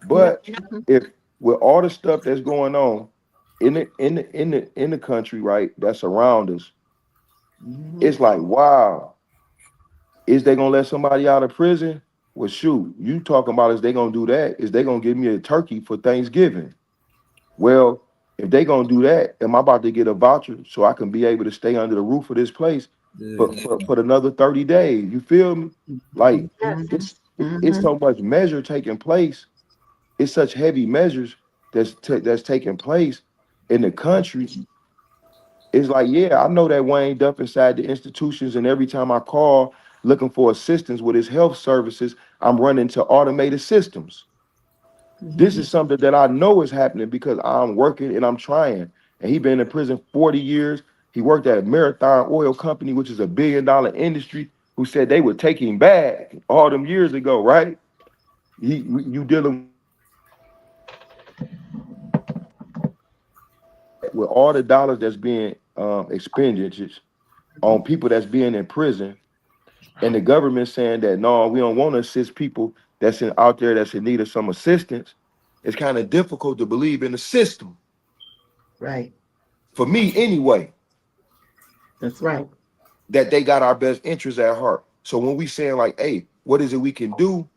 But if, with all the stuff that's going on in the country, right, that's around us, it's like, wow. Is they gonna let somebody out of prison? Well, shoot, you talking about, is they gonna do that? Is they gonna give me a turkey for Thanksgiving? Well, if they gonna do that, am I about to get a voucher so I can be able to stay under the roof of this place for another 30 days? You feel me? Like, it's so much measure taking place. It's such heavy measures that's taking place in the country. It's like, yeah, I know that Wayne up inside the institutions, and every time I call looking for assistance with his health services, I'm running to automated systems. This is something that I know is happening because I'm working and I'm trying. And he been in prison 40 years. He worked at Marathon Oil Company, which is a $1 billion industry, who said they would take him back all them years ago, right? You dealing with all the dollars that's being expended on people that's being in prison, and the government saying that, no, we don't want to assist people out there that's in need of some assistance. It's kind of difficult to believe in the system. Right. For me, anyway. That's right. That they got our best interests at heart. So when we saying like, hey, what is it we can do?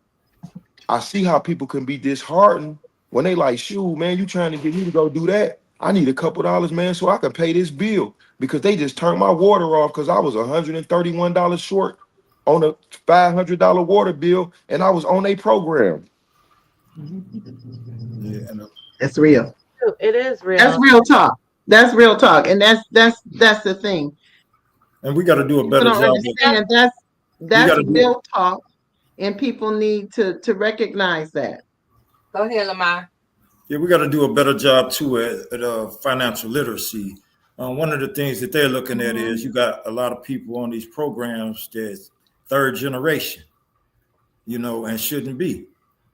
I see how people can be disheartened when they like, shoot, man, you trying to get me to go do that? I need a couple dollars, man, so I can pay this bill, because they just turned my water off because I was $131 short on a $500 water bill, and I was on a program. Yeah, that's real. It is real. That's real talk. That's real talk, and that's the thing. And we got to do a better job. Understand That's real talk, and people need to recognize that. Go ahead, Lamarr. Yeah, we got to do a better job too at financial literacy. One of the things that they're looking at is you got a lot of people on these programs that's third generation, and shouldn't be.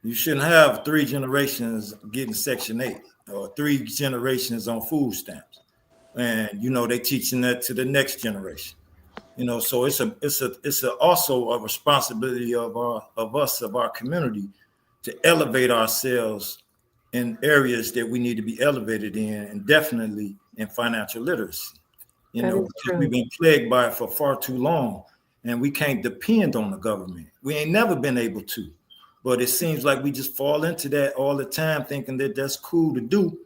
You shouldn't have 3 generations getting Section 8 or 3 generations on food stamps, and they teaching that to the next generation. So it's also a responsibility of our community to elevate ourselves in areas that we need to be elevated in, and definitely in financial literacy. Because we've been plagued by it for far too long, and we can't depend on the government. We ain't never been able to, but it seems like we just fall into that all the time, thinking that that's cool to do.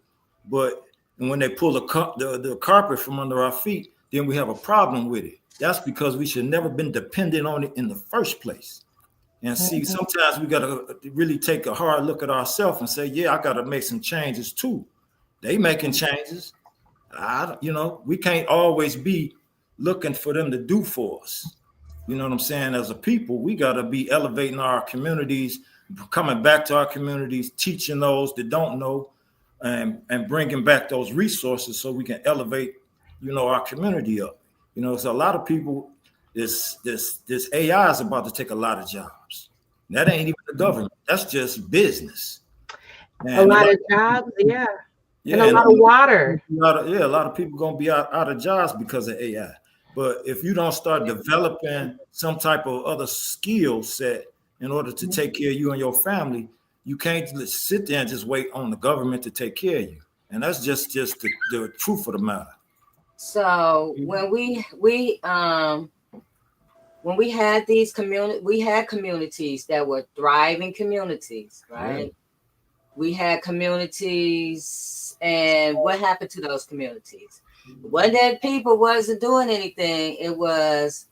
But when they pull the carpet from under our feet, then we have a problem with it. That's because we should never been dependent on it in the first place. And see, sometimes we got to really take a hard look at ourselves and say, yeah, I got to make some changes too. They making changes. We can't always be looking for them to do for us. You know what I'm saying? As a people, we got to be elevating our communities, coming back to our communities, teaching those that don't know, and bringing back those resources so we can elevate, our community up. So a lot of people, this AI is about to take a lot of jobs. That ain't even the government. That's just business. A lot of jobs, yeah. And a lot of water. A lot of people gonna be out of jobs because of AI. But if you don't start developing some type of other skill set in order to take care of you and your family, you can't sit there and just wait on the government to take care of you. And that's just the truth of the matter. So when we had these communities that were thriving communities, right? Yeah. We had communities, and what happened to those communities? It wasn't that people wasn't doing anything. It was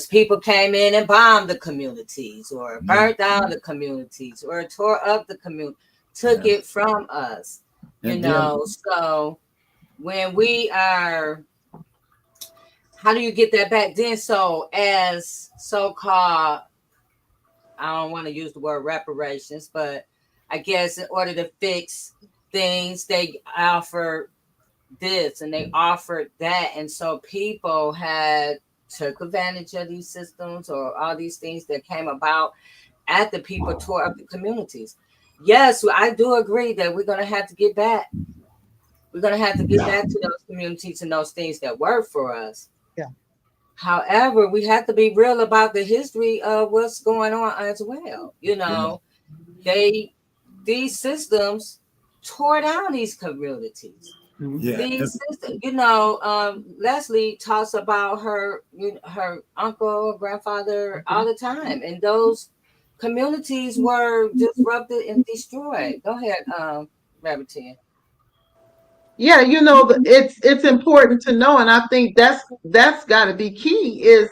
people came in and bombed the communities, or burnt down the communities, or tore up the community, took it from us. So when we are, how do you get that back then? So as so-called, I don't want to use the word reparations, but I guess in order to fix things, they offered this and they offered that. And so people took advantage of these systems or all these things that came about after people tore up the communities. Yes, I do agree that we're going to have to get back. We're going to have to get back to those communities and those things that work for us. Yeah. However, we have to be real about the history of what's going on as well. These systems tore down these communities. Yeah. These systems, Leslie talks about her uncle, grandfather all the time, and those communities were disrupted and destroyed. Go ahead, Reverend Tia. Yeah, it's important to know, and I think that's got to be key. Is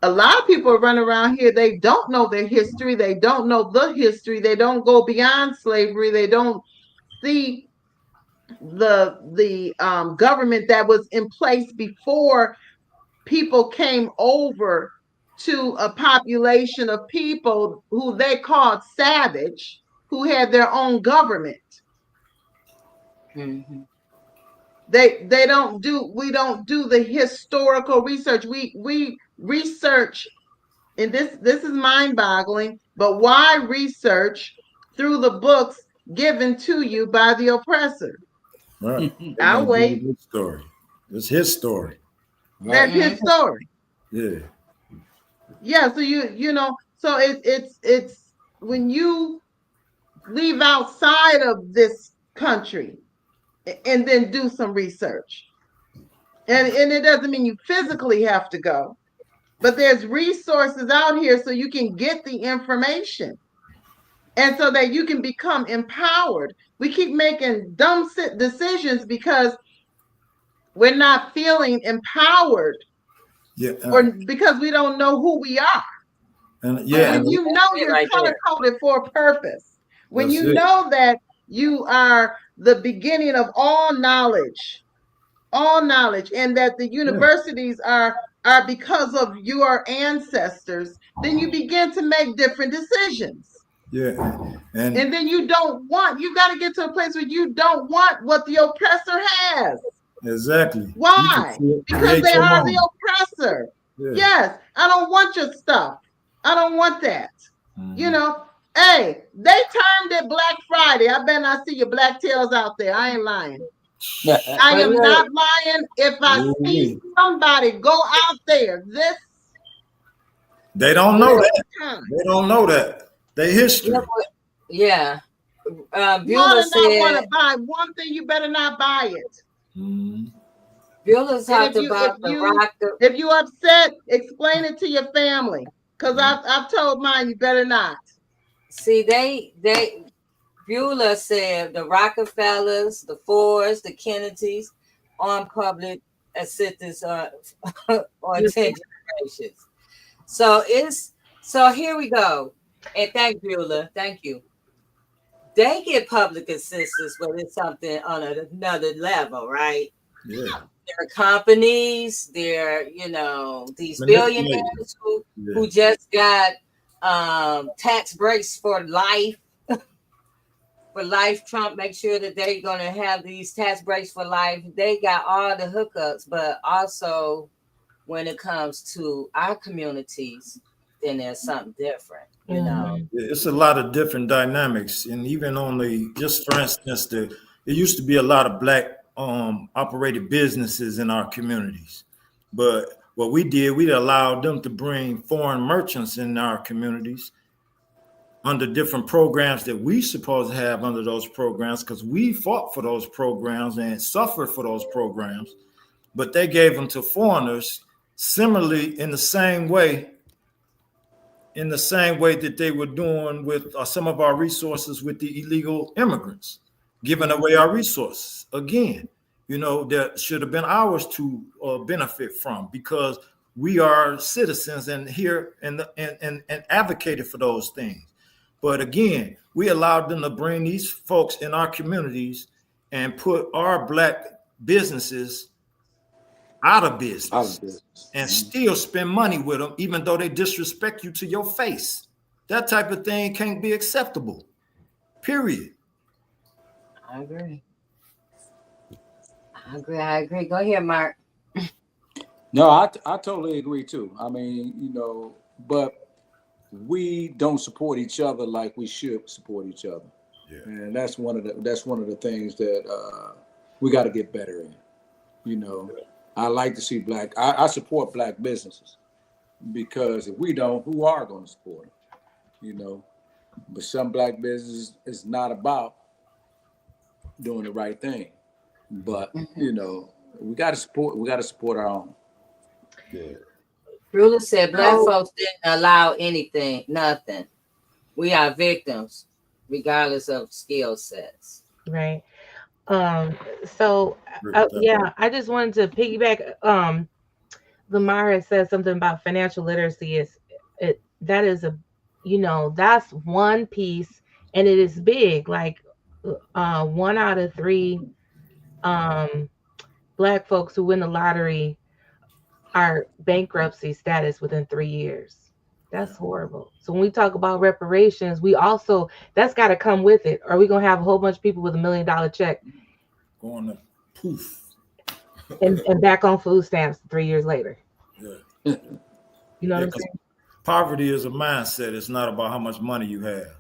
a lot of people run around here, they don't know their history, they don't know the history, they don't go beyond slavery, they don't see the government that was in place before people came over to a population of people who they called savage, who had their own government. Mm-hmm. We don't do the historical research. We research, and this is mind-boggling, but why research through the books given to you by the oppressor? Right. I'll wait. His story. It's his story. That's his story. Yeah. Yeah. So so it's when you leave outside of this country and then do some research. And it doesn't mean you physically have to go, but there's resources out here so you can get the information and so that you can become empowered. We keep making dumb decisions because we're not feeling empowered, or because we don't know who we are. When you know you're color-coded for a purpose, when you know that you are the beginning of all knowledge, and that the universities are are because of your ancestors, then you begin to make different decisions. Yeah. And then you got to get to a place where you don't want what the oppressor has. Exactly. Why? Because they are the oppressor. Yeah. Yes, I don't want your stuff. I don't want that. Mm-hmm. You know, hey, they termed it Black Friday. I better not see your black tails out there. I ain't lying. I am not lying. If I see somebody go out there, they don't know that. They don't know that. They history. Yeah. Beulah said, want to buy one thing, you better not buy it. Mm-hmm. Beulah talked about the rock. If you upset, explain it to your family, because I've told mine you better not. See, Beulah said the Rockefellers, the Fords, the Kennedys on public assistance on 10 generations. So here we go. And thank Beulah. Thank you. They get public assistance, but it's something on another level, right? Yeah. There are companies, these billionaires who just got tax breaks for life. For life, Trump makes sure that they're going to have these tax breaks for life. They got all the hookups, but also when it comes to our communities, then there's something different, you know. It's a lot of different dynamics, and even on just for instance, there used to be a lot of Black operated businesses in our communities, but what we did, we allowed them to bring foreign merchants in our communities under different programs that we supposed to have under those programs, because we fought for those programs and suffered for those programs, but they gave them to foreigners similarly in the same way that they were doing with some of our resources with the illegal immigrants, giving away our resources. Again, that should have been ours to benefit from, because we are citizens and here and advocated for those things. But again, we allowed them to bring these folks in our communities and put our Black businesses out of business and still spend money with them, even though they disrespect you to your face. That type of thing can't be acceptable, period. I agree. Go ahead, Mark. No, I totally agree too. I mean, but we don't support each other like we should support each other. Yeah. And that's one of the things that we got to get better in. I like to see I support Black businesses, because if we don't, who are going to support them? But some Black businesses is not about doing the right thing. But we got to support our own. Yeah. Beulah said Black folks didn't allow nothing. We are victims, regardless of skill sets. Right. So I just wanted to piggyback. Lamarr has said something about financial literacy. That's one piece, and it is big. Like 1 out of 3 Black folks who win the lottery are bankruptcy status within 3 years. That's horrible. So when we talk about reparations, that's got to come with it, or we're gonna have a whole bunch of people with $1 million check going to poof and back on food stamps 3 years later. Yeah. You know what I'm saying? Poverty is a mindset. It's not about how much money you have.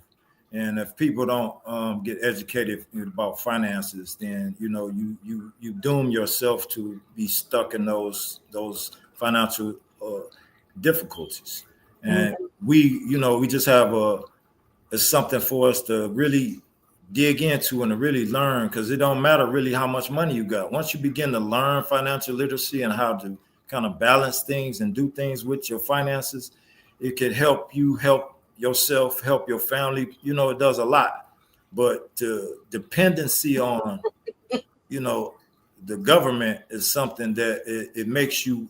And if people don't get educated about finances, then you doom yourself to be stuck in those financial difficulties. And we just have it's something for us to really dig into and to really learn, because it don't matter really how much money you got. Once you begin to learn financial literacy and how to kind of balance things and do things with your finances, it can help you help yourself, help your family. It does a lot. But the dependency on the government is something that it makes you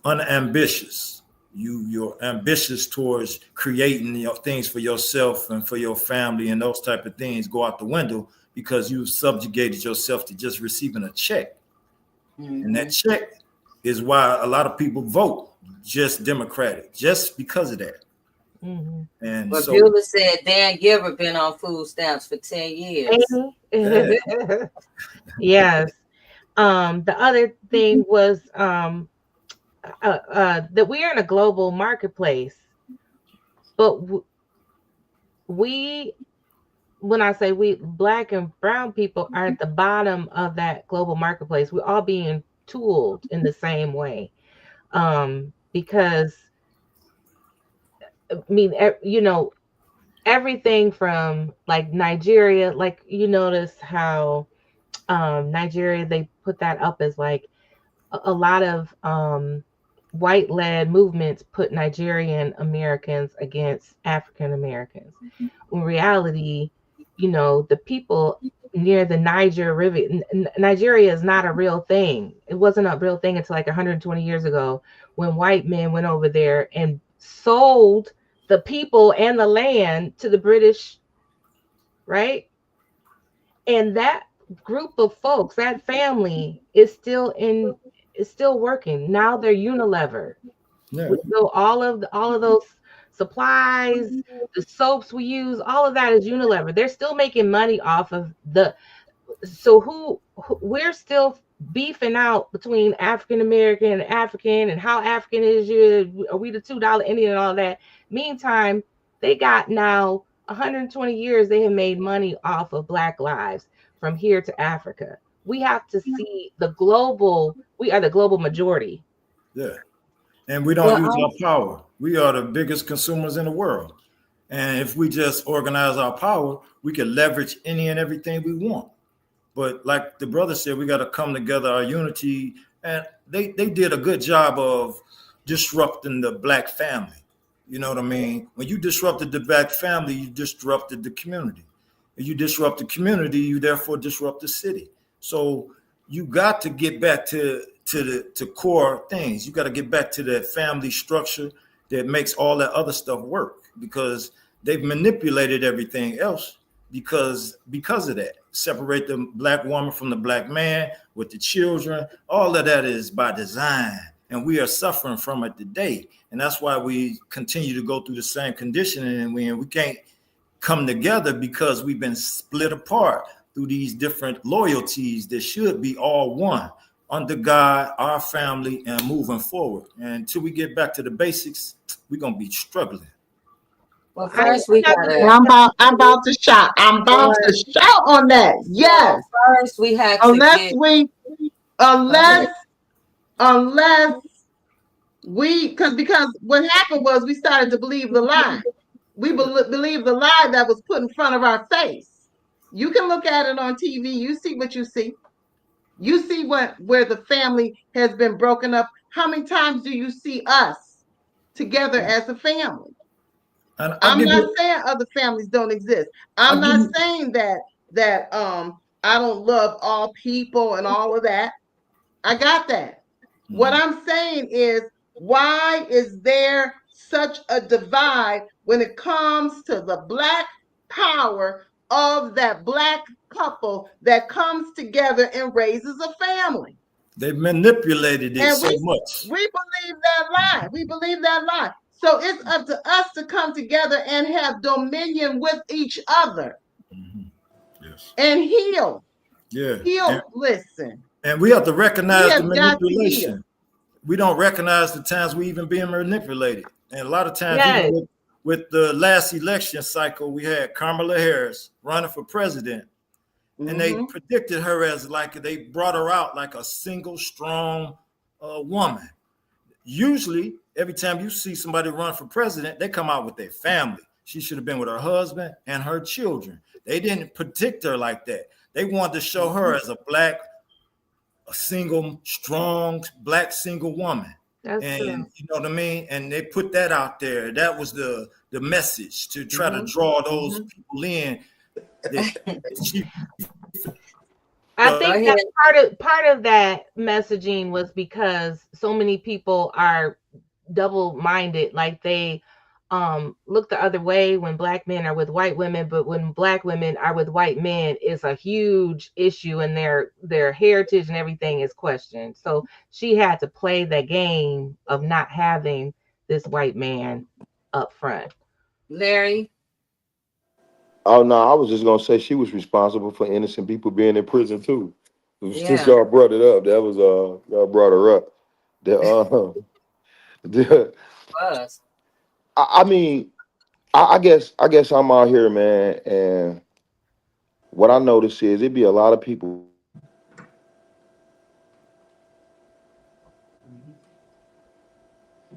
unambitious. You're ambitious towards creating things for yourself and for your family, and those type of things go out the window because you've subjugated yourself to just receiving a check. Mm-hmm. And that check is why a lot of people vote just Democratic, just because of that. Mm-hmm. And Well, so, Beulah said Dan Gilbert been on food stamps for 10 years. yeah. Yes. The other thing was that we are in a global marketplace, but we, when I say we, Black and brown people are at the bottom of that global marketplace. We're all being tooled in the same way, because I mean, you know, everything from like Nigeria, like you notice how Nigeria, they put that up as like a lot of white-led movements put Nigerian Americans against African Americans. In reality, you know, the people near the Niger River, Nigeria is not a real thing. It wasn't a real thing until like 120 years ago when white men went over there and sold the people and the land to the British, right? And that group of folks, that family is still working. Now they're Unilever. Yeah. So all of those supplies, the soaps we use, all of that is Unilever. They're still making money off of the. So who we're still beefing out between African American and African, and how African is you? Are we the $2 Indian and all that? Meantime, they got now 120 years. They have made money off of Black lives from here to Africa. We have to see the global. We are the global majority. Yeah. And we don't use our power. We are the biggest consumers in the world. And if we just organize our power, we can leverage any and everything we want. But like the brother said, we got to come together, our unity. And they did a good job of disrupting the Black family. You know what I mean? When you disrupted the Black family, you disrupted the community. If you disrupt the community, you therefore disrupt the city. So you got to get back to core things. You got to get back to that family structure that makes all that other stuff work, because they've manipulated everything else because of that. Separate the Black woman from the Black man with the children. All of that is by design, and we are suffering from it today. And that's why we continue to go through the same conditioning, and we can't come together because we've been split apart through these different loyalties that should be all one under God, our family, and moving forward. And until we get back to the basics, we're gonna be struggling. Well, first we gotta. I'm about to shout. I'm about to shout on that. Yes. Well, first we have to unless we, because what happened was we started to believe the lie. We believe the lie that was put in front of our face. You can look at it on TV. You see what you see. You see where the family has been broken up. How many times do you see us together as a family? I'm not saying other families don't exist. I'm not saying that I don't love all people and all of that. I got that. What I'm saying is, why is there such a divide when it comes to the Black power of that Black couple that comes together and raises a family? They manipulated it so much. We believe that lie. So it's up to us to come together and have dominion with each other. Yes. And heal. Yeah. Listen. And we have to recognize the manipulation. We don't recognize the times we even being manipulated. And a lot of times, even with the last election cycle, we had Kamala Harris running for president. And they predicted her as like, they brought her out like a single strong woman. Usually, every time you see somebody run for president, they come out with their family. She should have been with her husband and her children. They didn't predict her like that. They wanted to show her as a single, strong, Black single woman. That's true. You know what I mean? And they put that out there. That was the message, to try to draw those people in. I think that part of that messaging was because so many people are double-minded, like they look the other way when black men are with white women, but when black women are with white men, it's a huge issue, and their heritage and everything is questioned. So she had to play the game of not having this white man up front. Larry. Oh no, I was just gonna say she was responsible for innocent people being in prison too. Since Yeah. y'all brought it up, that was y'all brought her up. The the, Was. I mean, I guess I'm out here, man, and what I notice is it be a lot of people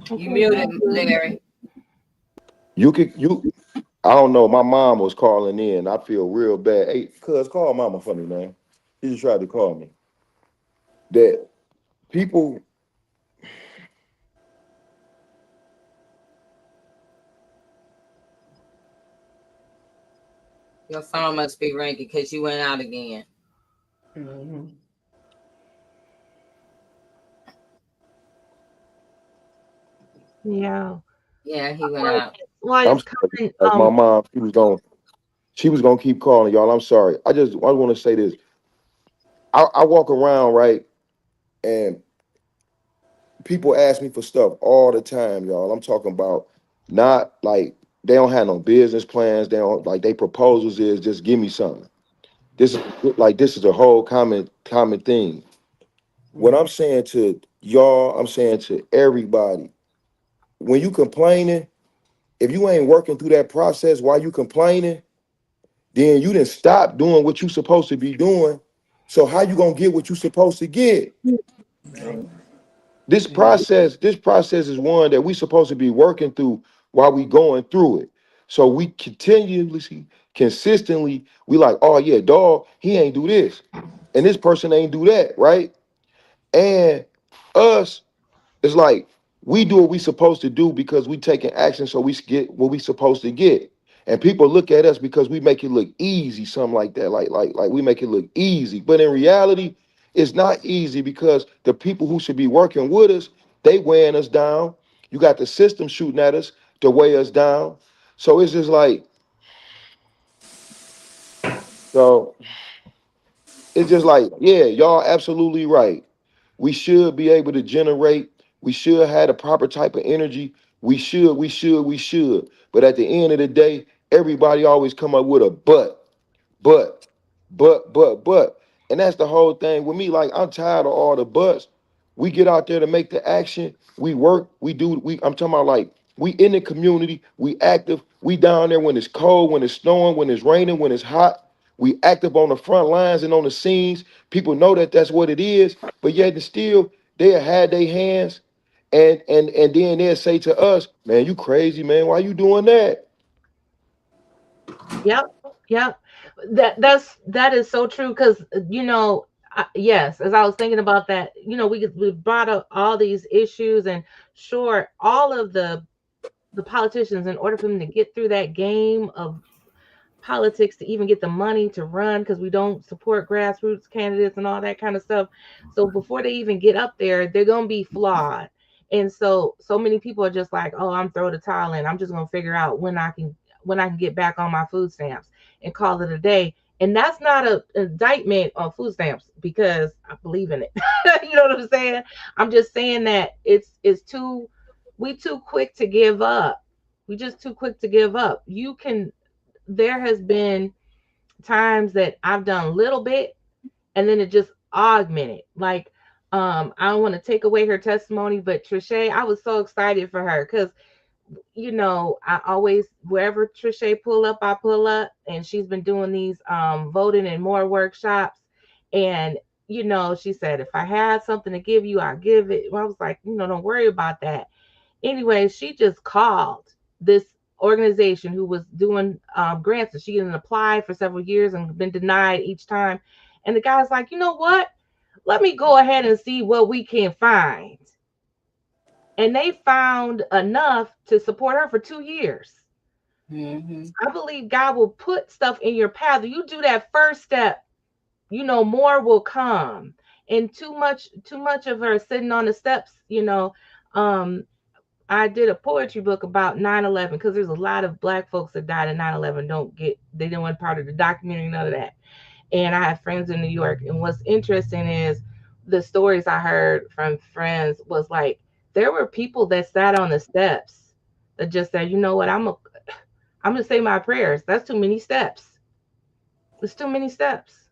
You Okay, muted, thank you. Larry. you I don't know. My mom was calling in. I feel real bad. Hey, cuz call mama for me, man. She just tried to call me. That people Your phone must be ringing because you went out again. Mhm. Yeah. Yeah, he went Well, out. well, I'm it's sorry, coming. guys. My mom, she was gonna keep calling y'all. I'm sorry. I want to say this. I walk around, right, and people ask me for stuff all the time, y'all. I'm talking about not like they don't have no business plans. They don't like they proposals is just give me something. This is a whole common thing. What I'm saying to y'all, I'm saying to everybody, when you complaining, if you ain't working through that process while you complaining, then you didn't stop doing what you supposed to be doing. So how you gonna get what you supposed to get? Right. This process is one that we supposed to be working through while we going through it. So we continuously, consistently, we like, oh yeah, dog, he ain't do this, and this person ain't do that, right? And us, it's like we do what we supposed to do because we taking action so we get what we supposed to get. And people look at us because we make it look easy, something like that. Like we make it look easy. But in reality, it's not easy because the people who should be working with us, they weighing us down. You got the system shooting at us to weigh us down. So it's just like, so it's just like, yeah, y'all absolutely right. We should be able to generate. We should have the proper type of energy. We should. But at the end of the day, everybody always come up with a but, but. And that's the whole thing with me. Like, I'm tired of all the buts. We get out there to make the action. We work. We do. I'm talking about like we in the community. We active. We down there when it's cold, when it's snowing, when it's raining, when it's hot. We active on the front lines and on the scenes. People know that that's what it is. But yet and still, they had their hands, and then they'll say to us, "Man, you crazy, man. Why you doing that?" Yep, yep. That is so true because yes, as I was thinking about that, we brought up all these issues, and sure, all of the politicians, in order for them to get through that game of politics to even get the money to run, because we don't support grassroots candidates and all that kind of stuff. So before they even get up there, they're gonna be flawed. And so many people are just like, oh, I'm throw the towel in. I'm just gonna figure out when I can get back on my food stamps and call it a day. And that's not a indictment on food stamps because I believe in it. You know what I'm saying? I'm just saying that it's too we too quick to give up. We just too quick to give up. There has been times that I've done a little bit and then it just augmented. Like, I don't want to take away her testimony, but Trisha, I was so excited for her because I always wherever Trisha pull up, I pull up, and she's been doing these voting and more workshops. And she said, if I had something to give you, I'll give it. Well, I was like, don't worry about that. Anyway, she just called this organization who was doing grants, and she didn't apply for several years and been denied each time. And the guy's like, you know what? Let me go ahead and see what we can find. And they found enough to support her for 2 years. Mm-hmm. I believe God will put stuff in your path. You do that first step, more will come. And too much of her sitting on the steps, um, I did a poetry book about 9/11 because there's a lot of black folks that died in 9/11. They didn't want part of the documentary, none of that. And I have friends in New York. And what's interesting is the stories I heard from friends was like there were people that sat on the steps that just said, you know what, I'm gonna say my prayers. That's too many steps. There's too many steps.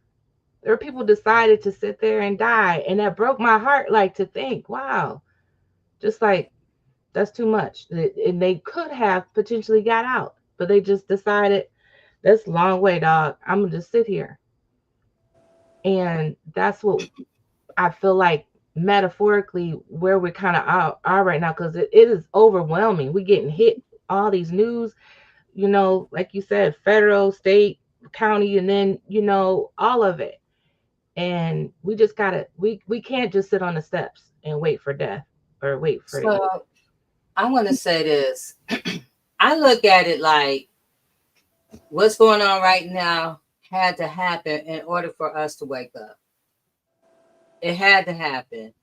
There were people decided to sit there and die, and that broke my heart. Like to think, wow, just like that's too much. And they could have potentially got out, but they just decided that's a long way, dog. I'm gonna just sit here, and that's what I feel like metaphorically where we kind of are right now because it is overwhelming. We getting hit all these news, like you said, federal, state, county, and then all of it. And we just gotta we can't just sit on the steps and wait for death or wait for it. So I want to say this. I look at it like what's going on right now had to happen in order for us to wake up. It had to happen.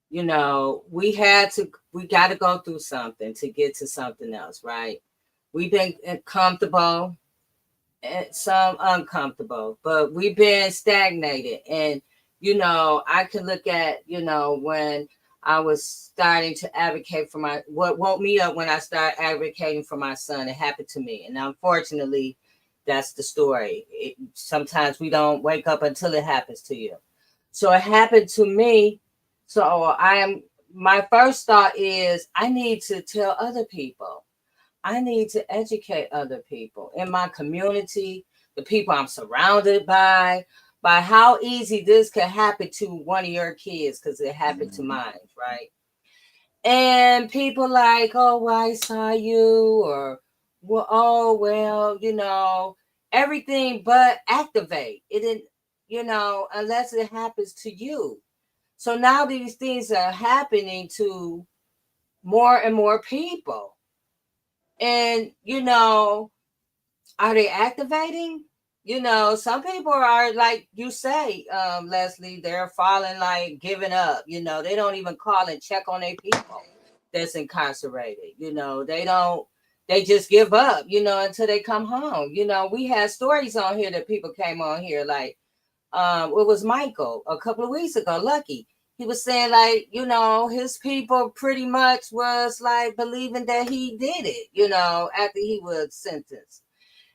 We got to go through something to get to something else, right? We've been comfortable and some uncomfortable, but we've been stagnated. And, I can look at, when I was starting to advocate for what woke me up when I started advocating for my son, it happened to me. And unfortunately, that's the story. Sometimes we don't wake up until it happens to you. So it happened to me. So my first thought is I need to tell other people. I need to educate other people in my community, the people I'm surrounded by how easy this could happen to one of your kids because it happened to mine, right? And people like, oh, well, I saw you, or well, oh, well, everything but activate. It didn't, unless it happens to you. So now these things are happening to more and more people. And, are they activating? Some people are like you say, Leslie, they're falling, like giving up. They don't even call and check on their people that's incarcerated. They just give up, until they come home. We had stories on here that people came on here like, it was Michael a couple of weeks ago, Lucky. He was saying like, his people pretty much was like believing that he did it, after he was sentenced.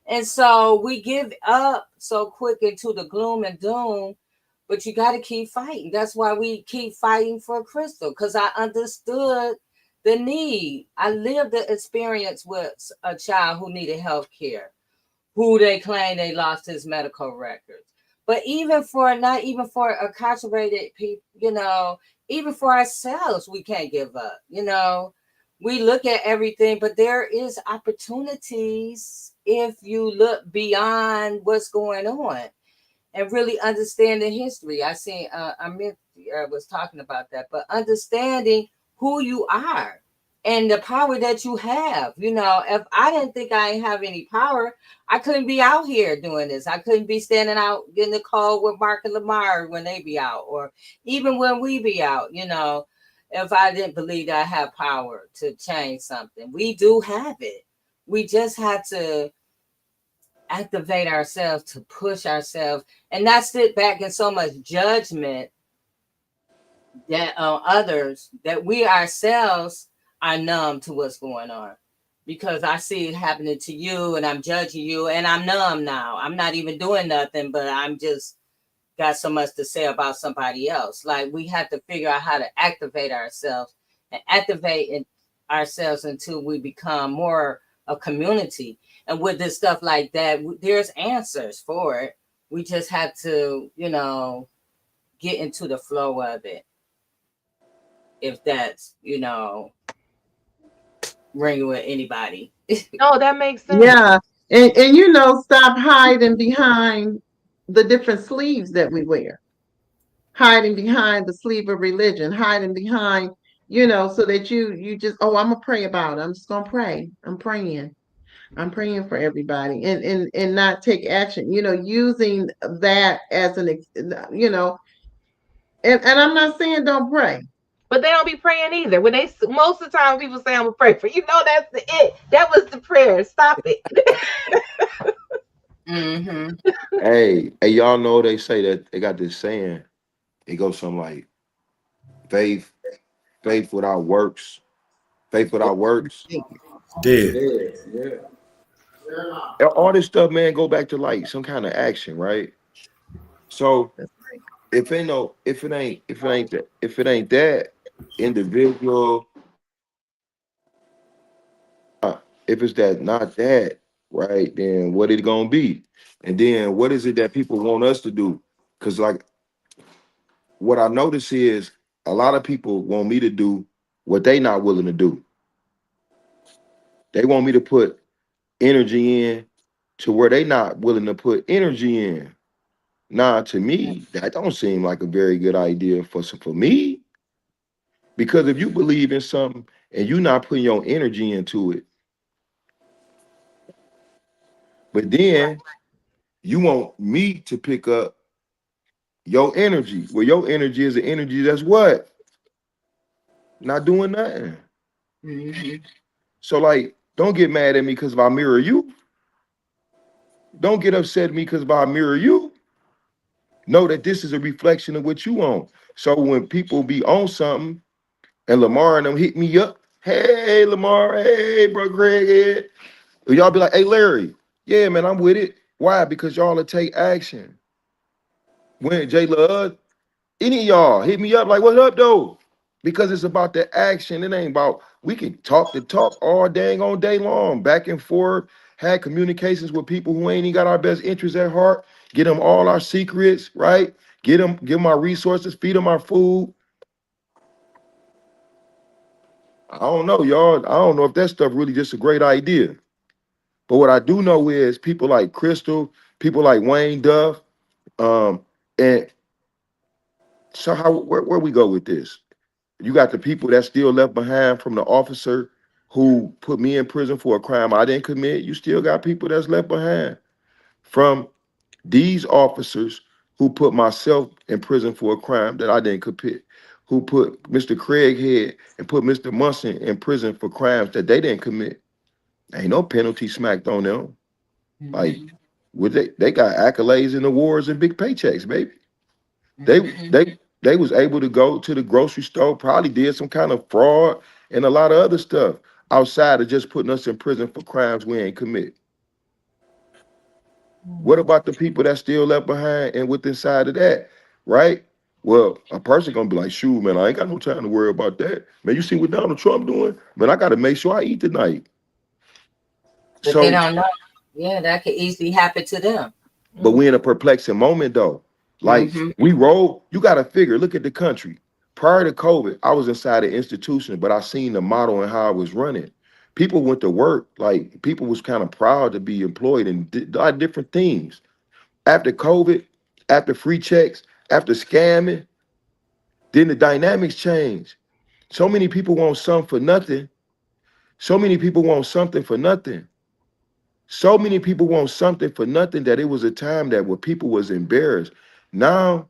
And so we give up so quick into the gloom and doom, but you got to keep fighting. That's why we keep fighting for Crystal, because I understood the need. I lived the experience with a child who needed health care, who they claim they lost his medical records. But not even for incarcerated people, even for ourselves, we can't give up. We look at everything, but there is opportunities if you look beyond what's going on and really understand the history. I seen Amit was talking about that, but understanding who you are and the power that you have. If I didn't think I didn't have any power, I couldn't be out here doing this. I couldn't be standing out in the cold with Mark and Lamarr when they be out, or even when we be out, if I didn't believe that I have power to change something. We do have it. We just have to activate ourselves, to push ourselves, and not sit back in so much judgment that others, that we ourselves are numb to what's going on, because I see it happening to you and I'm judging you and I'm numb now. I'm not even doing nothing, but I'm just got so much to say about somebody else. Like, we have to figure out how to activate ourselves ourselves until we become more a community. And with this stuff like that, there's answers for it. We just have to, get into the flow of it. If that's, ringing with anybody. No, that makes sense. Yeah. And stop hiding behind the different sleeves that we wear, hiding behind the sleeve of religion, hiding behind, so that you just, oh, I'm gonna pray about it. I'm just gonna pray. I'm praying for everybody, and not take action, using that as an, and I'm not saying don't pray. but they don't be praying either. When they most of the time people say I'm gonna pray for you, know that's the it. That was the prayer. Stop it. Mm-hmm. Hey, y'all know they say that they got this saying. It goes something like faith, faith without works, faith without works. Dead. Yeah. All this stuff, man, go back to like some kind of action, right? So if it ain't that individual, if it's that not that, right, then what it gonna be? And then what is it that people want us to do? Because like what I notice is a lot of people want me to do what they not willing to do. They want me to put energy in to where they not willing to put energy in. Nah, to me, that don't seem like a very good idea for me. Because if you believe in something and you not putting your energy into it, but then you want me to pick up your energy. Well, your energy is the energy that's what? Not doing nothing. Mm-hmm. So like, don't get mad at me because if I mirror you. Don't get upset at me because if I mirror you. Know that this is a reflection of what you on. So when people be on something and Lamarr and them hit me up, hey Lamarr, hey bro Craighead, y'all be like, hey Larry, yeah man, I'm with it. Why? Because y'all will take action. When J Love, any of y'all hit me up like, what up though? Because it's about the action. It ain't about we can talk the talk all dang on day long, back and forth, had communications with people who ain't even got our best interests at heart, get them all our secrets, right? Give them our resources, feed them our food. I don't know, y'all. I don't know if that stuff really just a great idea. But what I do know is people like Crystal, people like Wayne Duff, and so where we go with this? You got the people that still left behind from the officer who put me in prison for a crime I didn't commit. You still got people that's left behind from these officers who put myself in prison for a crime that I didn't commit, who put Mr. Craighead and put Mr. Munson in prison for crimes that they didn't commit. Ain't no penalty smacked on them. Like, Mm-hmm. would they got accolades and awards and big paychecks, baby. They Mm-hmm. they was able to go to the grocery store, probably did some kind of fraud and a lot of other stuff outside of just putting us in prison for crimes we ain't commit. What about the people that still left behind and with inside of that, right? Well, a person gonna be like, shoot, man, I ain't got no time to worry about that. Man, you see what Donald Trump doing? Man, I gotta make sure I eat tonight. But they So, don't know. Yeah, that could easily happen to them. but we in a perplexing moment though. Like Mm-hmm. we roll, you gotta figure, look at the country. Prior to COVID, I was inside the institution, but I seen the model and how it was running. People went to work, like people was kind of proud to be employed and did a lot of different things. After COVID, after free checks, after scamming, then the dynamics changed. So many people want something for nothing. So many people want something for nothing. So many people want something for nothing that it was a time that where people was embarrassed. Now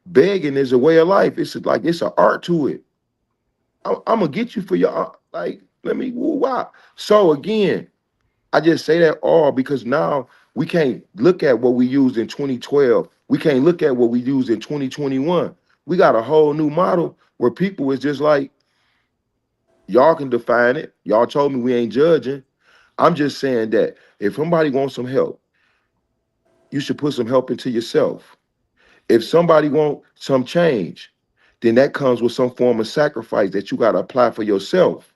begging is a way of life. It's like it's an art to it. I'm gonna get you for your like. Let me woo wow. So again, I just say that all because now we can't look at what we used in 2012. We can't look at what we used in 2021. We got a whole new model where people is just like, y'all can define it. Y'all told me we ain't judging. I'm just saying that if somebody wants some help, you should put some help into yourself. If somebody wants some change, then that comes with some form of sacrifice that you got to apply for yourself.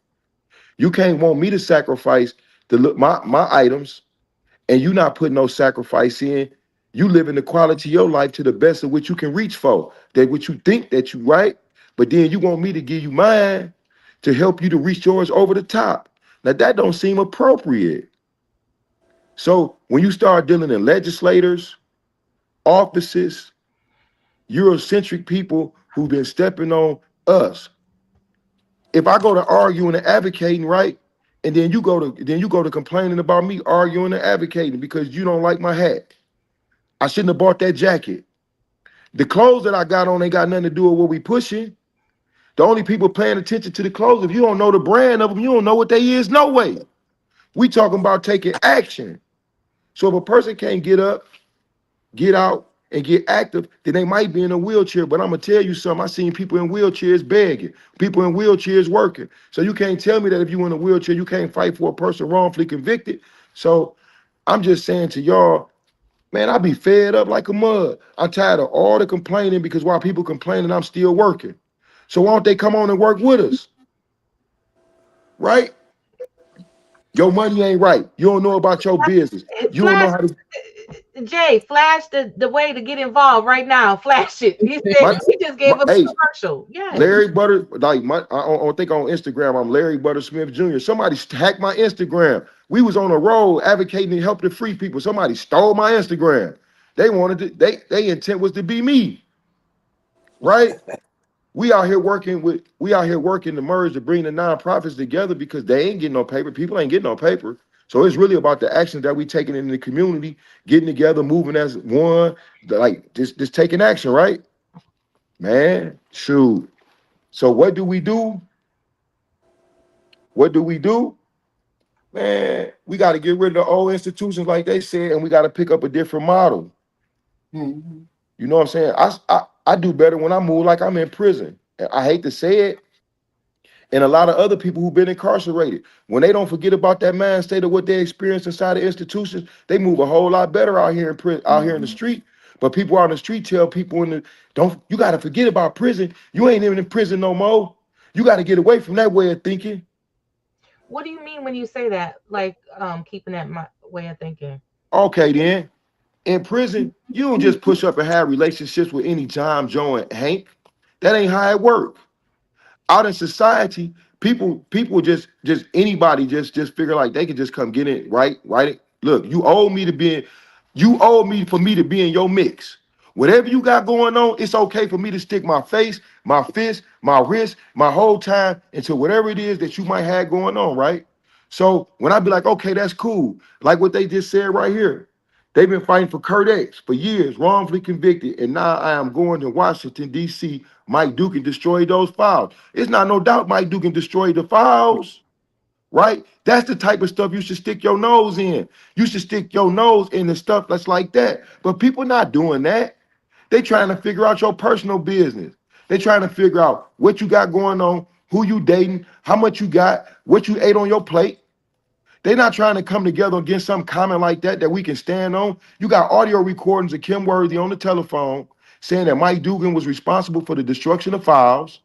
You can't want me to sacrifice the look my items and you not putting no sacrifice in. You living the quality of your life to the best of what you can reach for, that what you think that you right, but then you want me to give you mine to help you to reach yours over the top. Now that don't seem appropriate. So when you start dealing in legislators, offices, Eurocentric people who've been stepping on us, if I go to arguing and advocating, right, and then you go to complaining about me arguing and advocating because you don't like my hat. I shouldn't have bought that jacket. The clothes that I got on ain't got nothing to do with what we pushing. The only people paying attention to the clothes, if you don't know the brand of them, you don't know what they is, no way. We talking about taking action. So if a person can't get up, get out, and get active, then they might be in a wheelchair. But I'm gonna tell you something. I seen people in wheelchairs begging, people in wheelchairs working. So you can't tell me that if you in a wheelchair, you can't fight for a person wrongfully convicted. So I'm just saying to y'all, man, I be fed up like a mud. I'm tired of all the complaining, because while people complaining, I'm still working. So why don't they come on and work with us? Right? Your money ain't right. You don't know about your business. You don't know Flash, how to. Jay, flash the way to get involved right now. Flash it. He My, said he just gave us a hey, commercial. Yes. Larry Butter, like I think on Instagram, I'm Larry Butter Smith Jr. Somebody hacked my Instagram. We was on a road advocating to help the free people. Somebody stole my Instagram. They wanted to, they intent was to be me. Right? We out here working to merge, to bring the nonprofits together, because they ain't getting no paper. People ain't getting no paper. So it's really about the actions that we taking in the community, getting together, moving as one, like just taking action, right? Man, shoot. So what do we do? What do we do? Man, we got to get rid of the old institutions, like they said, and we got to pick up a different model. Mhm. You know what I'm saying? I do better when I move like I'm in prison. I hate to say it. And a lot of other people who've been incarcerated, when they don't forget about that mind state of what they experienced inside the institutions, they move a whole lot better out here in prison, out here in the street. But people out on the street tell people you got to forget about prison. You ain't even in prison no more. You got to get away from that way of thinking. What do you mean when you say that? Like keeping that way of thinking. Okay, then. In prison, you don't just push up and have relationships with any John, Joe, and Hank. That ain't how it works. Out in society, people just anybody just figure like they can just come get it, right? Look, you owe me for me to be in your mix. Whatever you got going on, it's okay for me to stick my face, my fist, my wrist, my whole time into whatever it is that you might have going on, right? So when I be like, okay, that's cool, like what they just said right here. They've been fighting for Kurt X for years, wrongfully convicted, and now I am going to Washington, D.C. Mike Duke destroyed those files. It's not no doubt Mike Duke destroyed the files, right? That's the type of stuff you should stick your nose in. You should stick your nose in the stuff that's like that. But people not doing that. They trying to figure out your personal business. They trying to figure out what you got going on, who you dating, how much you got, what you ate on your plate. They're not trying to come together and get some comment like that we can stand on. You got audio recordings of Kim Worthy on the telephone saying that Mike Dugan was responsible for the destruction of files.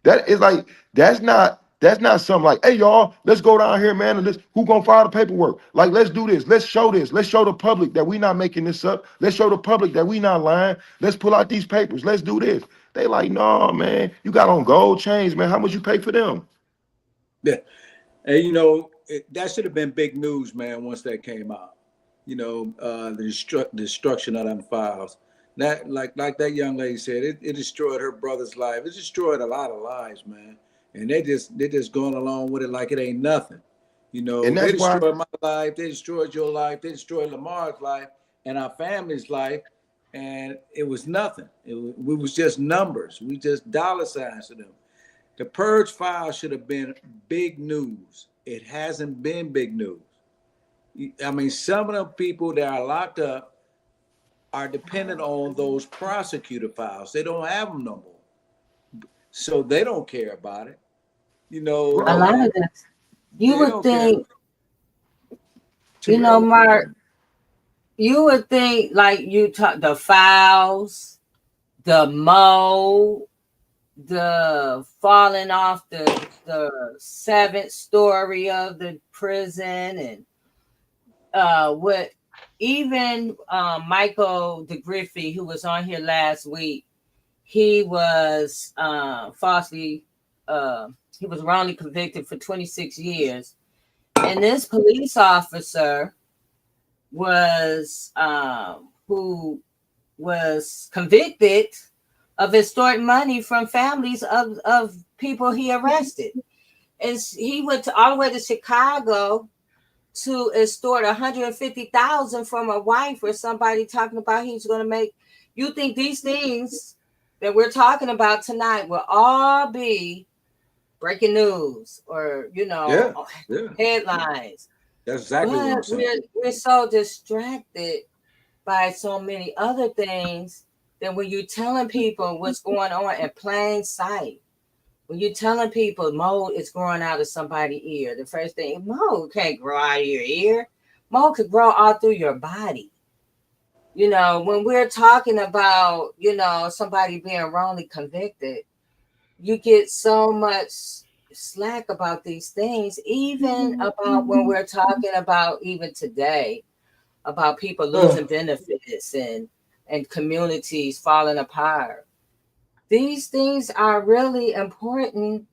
That is like, that's not something like, hey y'all, let's go down here, man, and who gonna file the paperwork? Like, let's do this. Let's show this. Let's show the public that we not making this up. Let's show the public that we not lying. Let's pull out these papers. Let's do this. They like, no, man, you got on gold chains, man. How much you pay for them? Yeah. And that should have been big news, man, once that came out. The destruction of them files. That, like that young lady said, it destroyed her brother's life. It destroyed a lot of lives, man. And they just going along with it like it ain't nothing. And They that's why destroyed my life, they destroyed your life, they destroyed Lamar's life and our family's life, and it was nothing. We was just numbers. We just dollar signs to them. The purge file should have been big news. It hasn't been big news. I mean, some of the people that are locked up are dependent on those prosecutor files. They don't have them no more. So they don't care about it. A lot of this, you would think, Mark, you would think like you talk the files, the mold, the falling off the seventh story of the prison, and what even Michael DeGriffey, who was on here last week, he was wrongly convicted for 26 years, and this police officer was who was convicted of extorting money from families of people he arrested. And he went all the way to Chicago to extort $150,000 from a wife or somebody, talking about he's going to make. You think these things that we're talking about tonight will all be breaking news or, Yeah, yeah. headlines. That's exactly what I'm But saying. we're so distracted by so many other things that when you're telling people what's going on in plain sight, when you're telling people mold is growing out of somebody's ear, the first thing, mold can't grow out of your ear. Mold could grow all through your body. When we're talking about, somebody being wrongly convicted, you get so much slack about these things, even about when we're talking about even today, about people losing benefits and communities falling apart. These things are really important,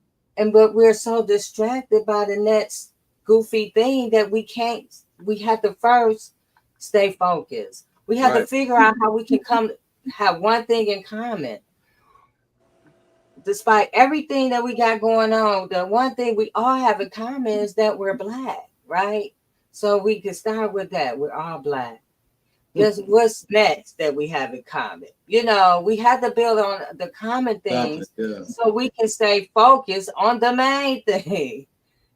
but we're so distracted by the next goofy thing that we have to first stay focused. We have to Right. figure out how we can have one thing in common. Despite everything that we got going on, the one thing we all have in common is that we're Black, right? So we can start with that. We're all Black. Guess what's next that we have in common? We have to build on the common things so we can stay focused on the main thing.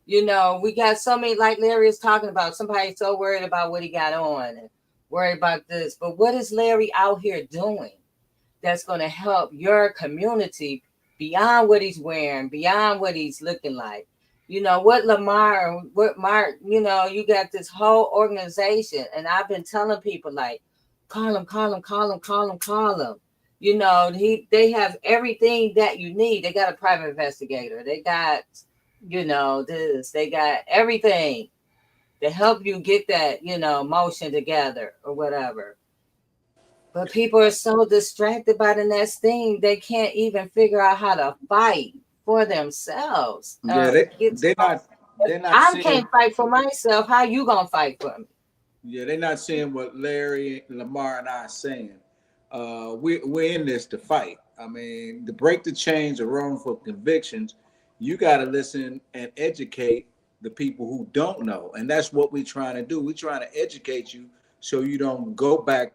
We got so many, like Larry is talking about, somebody so worried about what he got on and worried about this. But what is Larry out here doing that's going to help your community beyond what he's wearing, beyond what he's looking like? What Lamarr, what Mark, you got this whole organization. And I've been telling people, like, call him. They have everything that you need. They got a private investigator. They got, they got everything to help you get that, motion together or whatever. But people are so distracted by the next thing, they can't even figure out how to fight for themselves. Yeah, they're not I seeing. can't fight for myself. How you gonna fight for me? Yeah, they're not seeing what Larry, Lamarr, and I are saying. We're in this to fight. I mean, to break the chains of wrongful convictions, you got to listen and educate the people who don't know, and that's what we're trying to do. We're trying to educate you so you don't go back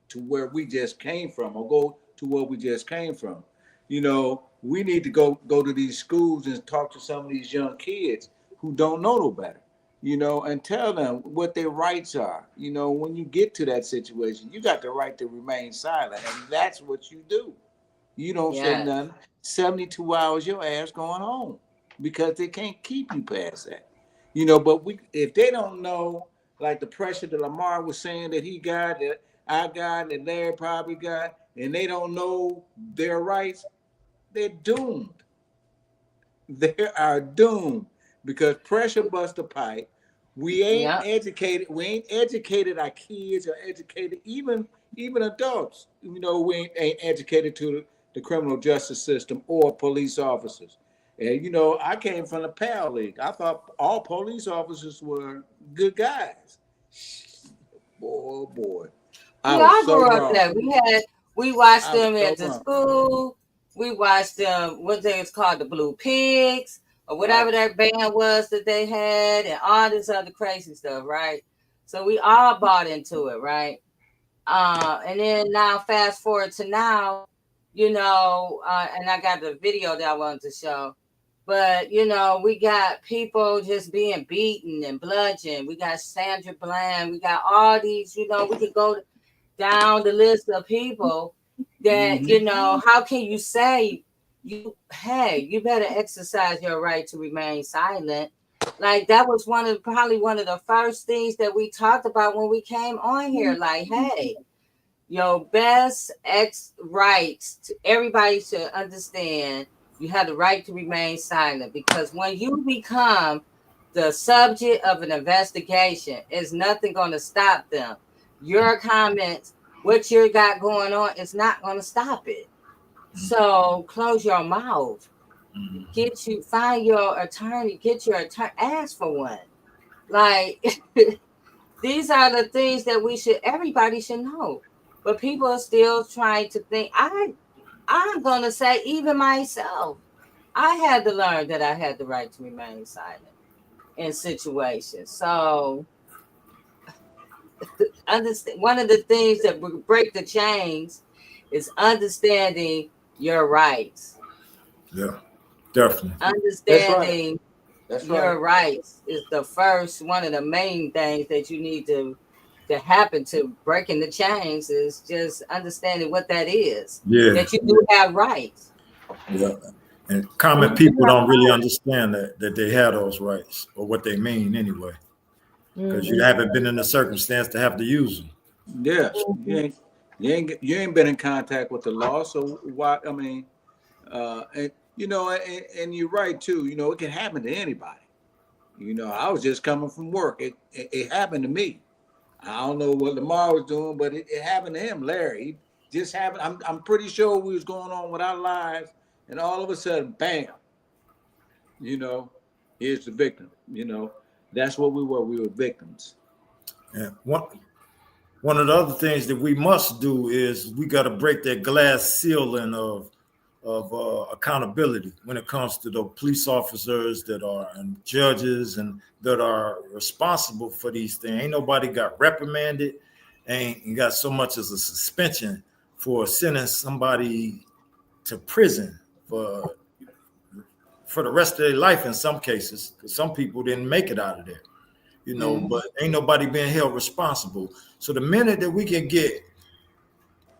to where we just came from, or go to where we just came from. We need to go to these schools and talk to some of these young kids who don't know no better, and tell them what their rights are. When you get to that situation, you got the right to remain silent, and that's what you do. You don't say nothing. 72 hours, your ass going home, because they can't keep you past that. But if they don't know, like the pressure that Lamarr was saying that he got, that I got, that Larry probably got, and they don't know their rights, they're doomed. They are doomed, because pressure busts the pipe. We ain't educated. We ain't educated our kids, or educated even adults. We ain't educated to the criminal justice system or police officers. And I came from the PAL League. I thought all police officers were good guys. Boy. We all grew up there. We watched them at the school. We watched them, what they was called, the Blue Pigs, or whatever that band was that they had, and all this other crazy stuff, right? So we all bought into it, right? And then now, fast forward to now, and I got the video that I wanted to show. But, we got people just being beaten and bludgeoned. We got Sandra Bland. We got all these, we could go down the list of people that, how can you say you better exercise your right to remain silent? Like, that was probably one of the first things that we talked about when we came on here. Like, hey, your best rights, everybody should understand you have the right to remain silent, because when you become the subject of an investigation, is nothing going to stop them. Your comments, what you got going on, is not going to stop it. So close your mouth. Find your attorney, ask for one. Like, these are the things that everybody should know. But people are still trying to think. I'm going to say, even myself, I had to learn that I had the right to remain silent in situations. So, understand, one of the things that will break the chains is understanding your rights. Yeah, definitely. Understanding That's your right. rights is the first one of the main things that you need to happen to breaking the chains, is just understanding what that is. Yeah, That you do have rights. yeah. And common people don't really understand that they have those rights or what they mean anyway, because you haven't been in the circumstance to have to use them. Yes, you ain't been in contact with the law, so why? I mean, and you know, and you're right too. You know, it can happen to anybody. You know, I was just coming from work. It happened to me. I don't know what Lamarr was doing, but it happened to him, Larry. He just happened. I'm pretty sure we was going on with our lives, and all of a sudden, bam! You know, here's the victim. You know, that's what we were. We were victims. And one of the other things that we must do is we got to break that glass ceiling of accountability when it comes to the police officers that are and judges and that are responsible for these things. Ain't nobody got reprimanded, ain't got so much as a suspension for sending somebody to prison for the rest of their life in some cases, because some people didn't make it out of there, you know, but ain't nobody being held responsible. So the minute that we can get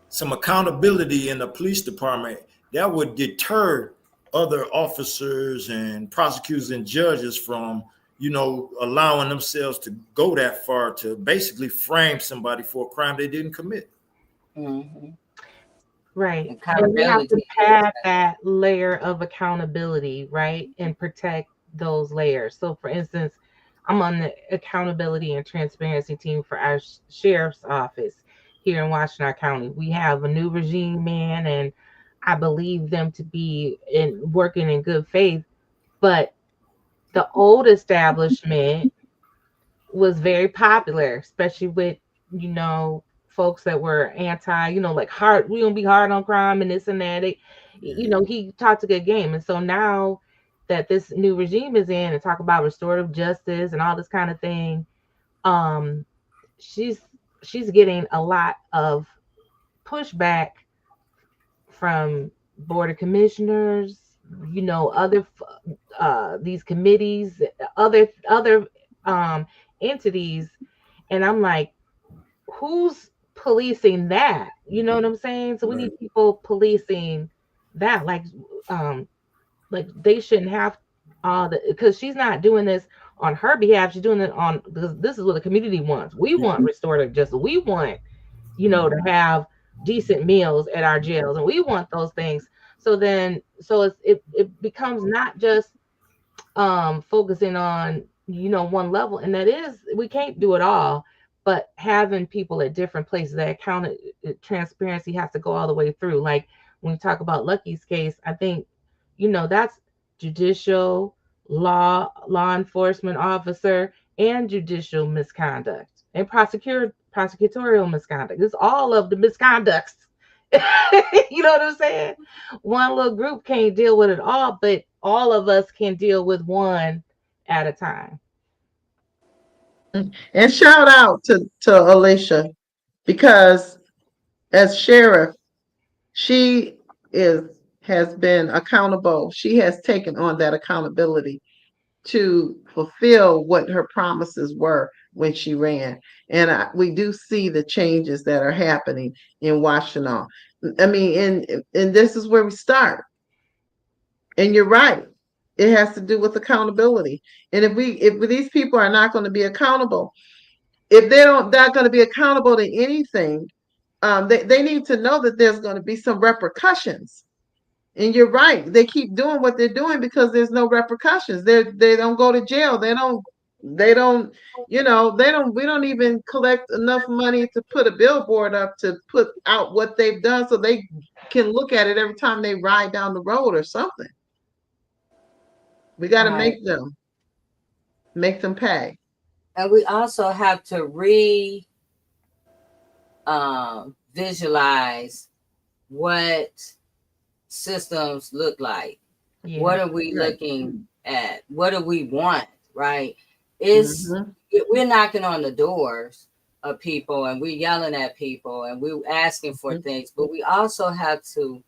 some accountability in the police department, that would deter other officers and prosecutors and judges from, you know, allowing themselves to go that far to basically frame somebody for a crime they didn't commit. Right. And we have to have that layer of accountability, right? And protect those layers. So for instance, I'm on the accountability and transparency team for our sheriff's office here in Washtenaw County. We have a new regime, man, and I believe them to be working in good faith. But the old establishment was very popular, especially with, you know, folks that were anti, you know, like hard, we don't be hard on crime and this and that. You know, he talked a good game. And so now that this new regime is in and talk about restorative justice and all this kind of thing, she's getting a lot of pushback from board of commissioners, you know, other these committees, other entities. And I'm like, who's policing that? You know what I'm saying? So we need people policing that. Like they shouldn't have because she's not doing this on her behalf. She's doing it on, because this is what the community wants. We want restorative justice. We want, you know, to have decent meals at our jails, and we want those things. So then, it becomes not just focusing on, you know, one level, and that is, we can't do it all, but having people at different places, that transparency has to go all the way through. Like when we talk about Lucky's case, I think, you know, that's judicial, law enforcement officer, and judicial misconduct, and prosecutorial misconduct. It's all of the misconducts. You know what I'm saying? One little group can't deal with it all, but all of us can deal with one at a time. And shout out to Alicia, because as sheriff, she has been accountable. She has taken on that accountability to fulfill what her promises were when she ran. And we do see the changes that are happening in Washtenaw. I mean, and this is where we start. And you're right. It has to do with accountability. And if these people are not going to be accountable, if they're not going to be accountable to anything, they need to know that there's going to be some repercussions. And you're right. They keep doing what they're doing because there's no repercussions. They don't go to jail. They don't, you know, we don't even collect enough money to put a billboard up to put out what they've done so they can look at it every time they ride down the road or something. We got to make them pay. And we also have to visualize what systems look like. Yeah. What are we looking at? What do we want? Right? We're knocking on the doors of people and we're yelling at people and we're asking for things, but we also have to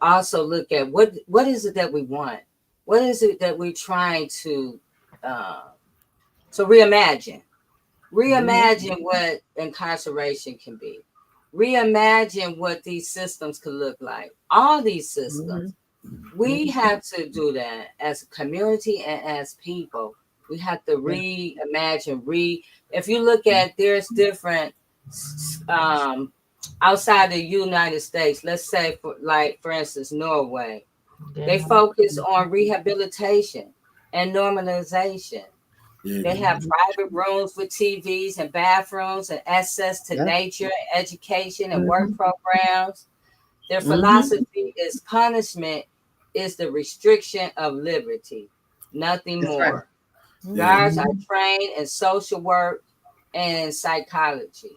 also look at what is it that we want? What is it that we're trying to reimagine? Reimagine what incarceration can be. Reimagine what these systems could look like. All these systems. We have to do that as a community and as people. We have to reimagine. If you look at, there's different outside the United States. Let's say, for instance, Norway. They focus on rehabilitation and normalization. They have private rooms with TVs and bathrooms and access to nature, education, and work programs. Their philosophy is punishment is the restriction of liberty, nothing more. Right. Guards are trained in social work and psychology.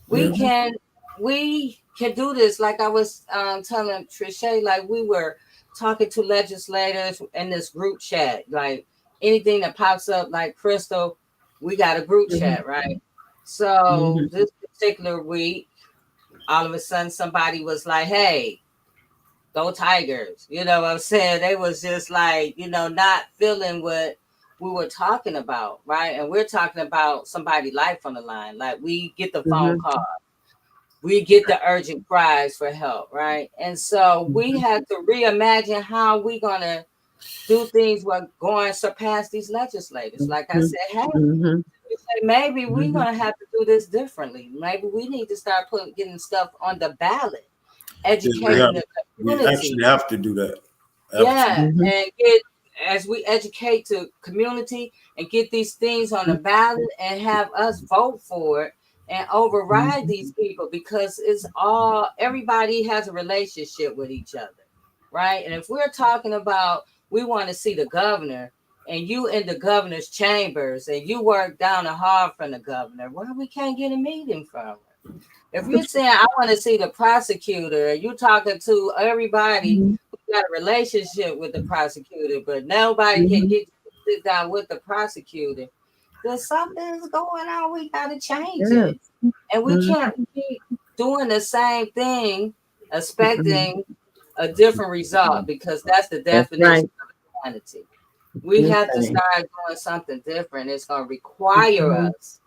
We can do this. Like I was telling Trisha, like we were talking to legislators in this group chat, like anything that pops up, like Crystal, we got a group chat, right? So this particular week, all of a sudden somebody was like, hey, go Tigers. You know what I'm saying? They was just like, not feeling what we were talking about, right? And we're talking about somebody's life on the line. Like we get the phone call. We get the urgent cries for help, right? And so we have to reimagine how we're going to do things while going surpass these legislators. Like I said, hey, maybe we're going to have to do this differently. Maybe we need to start getting stuff on the ballot, educating the community. We actually have to do that. Absolutely. And as we educate the community and get these things on the ballot and have us vote for it and override these people, because everybody has a relationship with each other, right? And if we're talking about, we want to see the governor and you in the governor's chambers and you work down the hall from the governor, well, we can't get a meeting from her. If you're saying, I want to see the prosecutor, and you're talking to everybody who got a relationship with the prosecutor, but nobody can get to sit down with the prosecutor, then something's going on. We got to change it. And we can't keep doing the same thing, expecting a different result, because that's the definition of insanity. We have to start doing something different. It's going to require us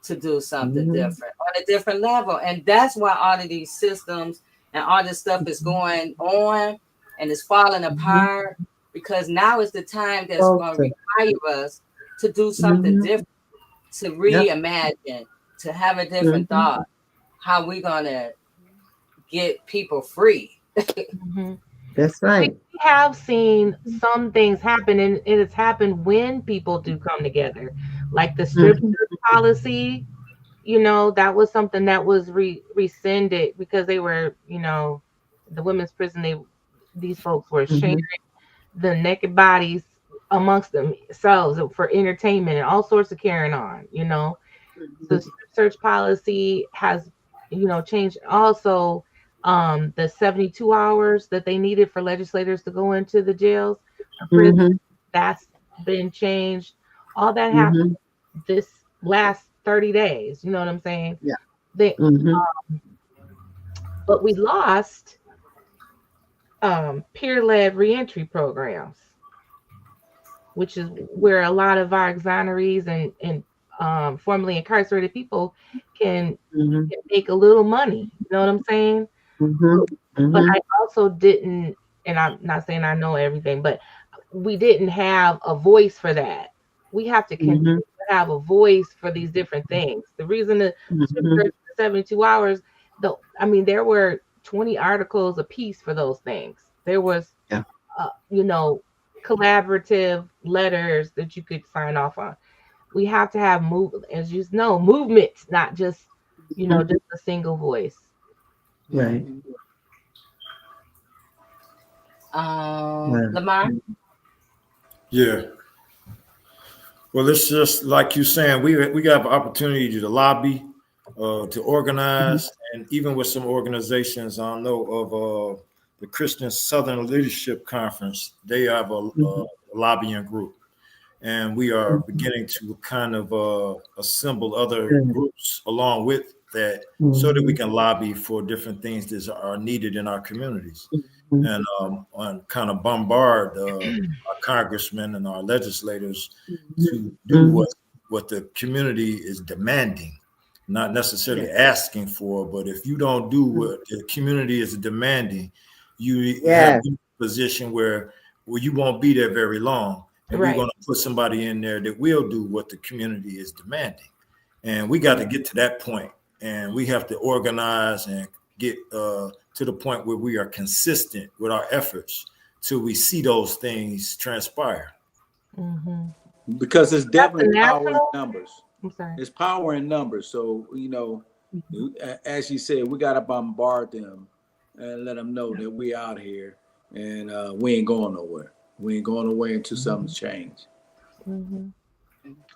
to do something different on a different level. And that's why all of these systems and all this stuff is going on and it's falling apart, because now is the time that's going to require us to do something different, to reimagine, to have a different thought, how we're going to get people free. That's right. We have seen some things happen, and it has happened when people do come together, like the strip policy. That was something that was rescinded because they were, the women's prison. These folks were sharing the naked bodies amongst themselves for entertainment and all sorts of carrying on. The search policy has, changed. Also, the 72 hours that they needed for legislators to go into the jails, that's been changed. All that happened this last 30 days. You know what I'm saying? Yeah. But we lost peer-led reentry programs, which is where a lot of our exonerees and formerly incarcerated people can make a little money. You know what I'm saying? But I also didn't, and I'm not saying I know everything, but we didn't have a voice for that. We have to continue to have a voice for these different things. The reason the 72 hours, there were 20 articles a piece for those things. There was, collaborative letters that you could sign off on. We have to have movement, not just, just a single voice. Right. Lamarr? Yeah. Well, it's just like you're saying, we got an opportunity to lobby, to organize, and even with some organizations, I know of the Christian Southern Leadership Conference, they have a lobbying group, and we are beginning to kind of assemble other groups along with that, so that we can lobby for different things that are needed in our communities. and kind of bombard our congressmen and our legislators to do what the community is demanding, not necessarily asking for. But if you don't do what the community is demanding, you have a position where you won't be there very long. And we're going to put somebody in there that will do what the community is demanding. And we got to get to that point. And we have to organize and get to the point where we are consistent with our efforts till we see those things transpire. Because it's definitely power in numbers. I'm sorry. It's power in numbers. So, as you said, we got to bombard them and let them know that we out here and we ain't going nowhere. We ain't going away until something's changed.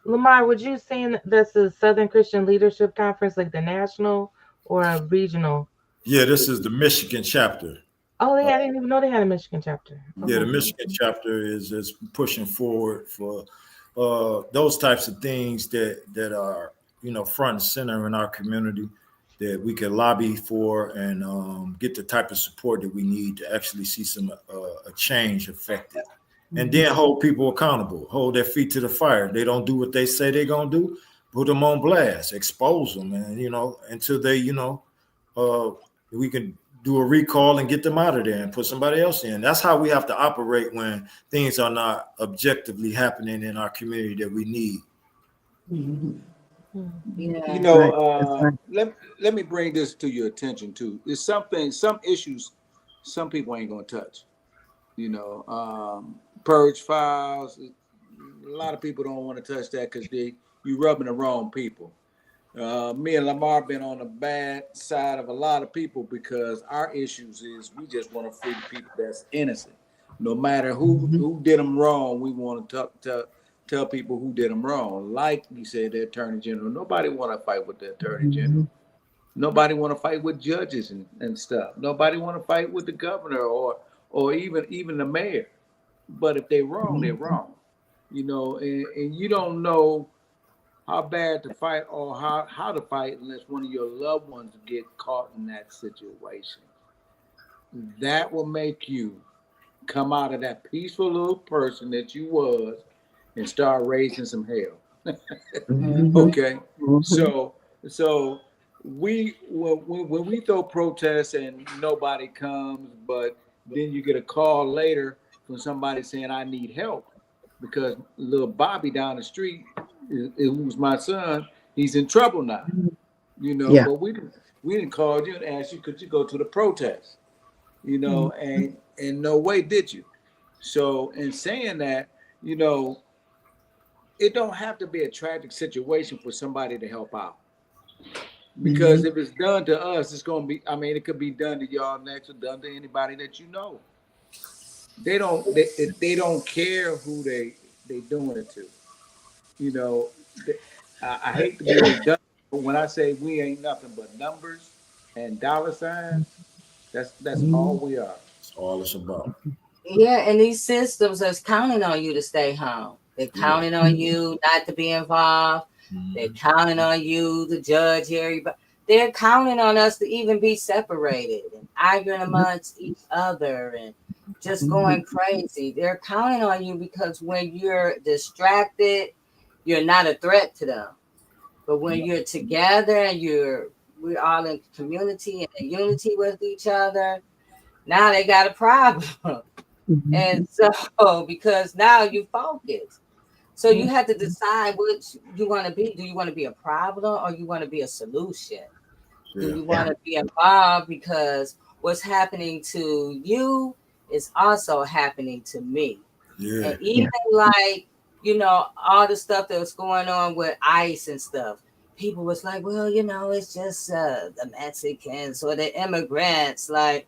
Lamarr, would you say that's the Southern Christian Leadership Conference, like the national or a regional? Yeah, this is the Michigan chapter. Oh, I didn't even know they had a Michigan chapter. Yeah, the Michigan chapter is pushing forward for those types of things that are front and center in our community, that we can lobby for and get the type of support that we need to actually see some a change affected. And then hold people accountable, hold their feet to the fire. They don't do what they say they're going to do, put them on blast, expose them, and, until they, we can do a recall and get them out of there and put somebody else in. That's how we have to operate when things are not objectively happening in our community that we need. Let me bring this to your attention too. There's some issues, some people ain't going to touch. Purge files. A lot of people don't want to touch that because you rubbing the wrong people. Me and Lamarr been on the bad side of a lot of people because our issues is we just want to free the people that's innocent. No matter who did them wrong, we want to tell people who did them wrong. Like you said, the Attorney General. Nobody want to fight with the Attorney General. Nobody want to fight with judges and stuff. Nobody want to fight with the governor or even the mayor. But if they're wrong, they're wrong. And you don't know how bad to fight or how to fight unless one of your loved ones get caught in that situation. That will make you come out of that peaceful little person that you was and start raising some hell. Okay. So when we throw protests and nobody comes, but then you get a call later from somebody saying, I need help because little Bobby down the street, who's my son, he's in trouble now. But we didn't call you and ask you, could you go to the protest? And no way did you. So in saying that, it don't have to be a tragic situation for somebody to help out. Because if it's done to us, it's going to be, it could be done to y'all next or done to anybody that you know. They don't care who they doing it to. I hate to be redundant, but when I say we ain't nothing but numbers and dollar signs, that's all we are. That's all it's about. Yeah, and these systems are counting on you to stay home. They're counting on you not to be involved. They're counting on you, the judge, everybody. They're counting on us to even be separated and arguing amongst each other and just going crazy. They're counting on you because when you're distracted, you're not a threat to them. But when you're together and we're all in community and in unity with each other, now they got a problem. And so, because now you focus. So you have to decide what you want to be. Do you want to be a problem or you want to be a solution? Do you want to be involved because what's happening to you is also happening to me? And even like, all the stuff that was going on with ICE and stuff, people was like, well, it's just the Mexicans or the immigrants, like,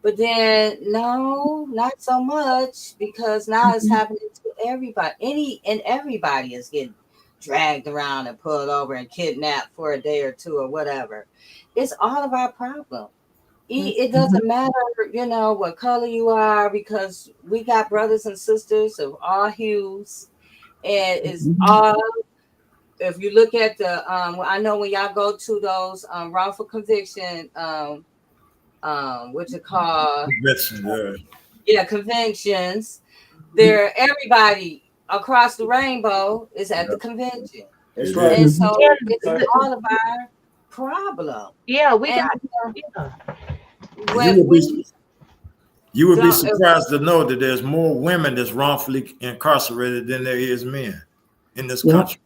but then no, not so much, because now it's happening to everybody. Everybody is getting dragged around and pulled over and kidnapped for a day or two or whatever. It's all of our problem. It doesn't matter, what color you are, because we got brothers and sisters of all hues, and it's all. If you look at the, I know when y'all go to those wrongful conviction what you call conventions. There, everybody across the rainbow is at the convention. That's right. And so it's all of our problem. Yeah, we And got. You would be surprised to know that there's more women that's wrongfully incarcerated than there is men in this country.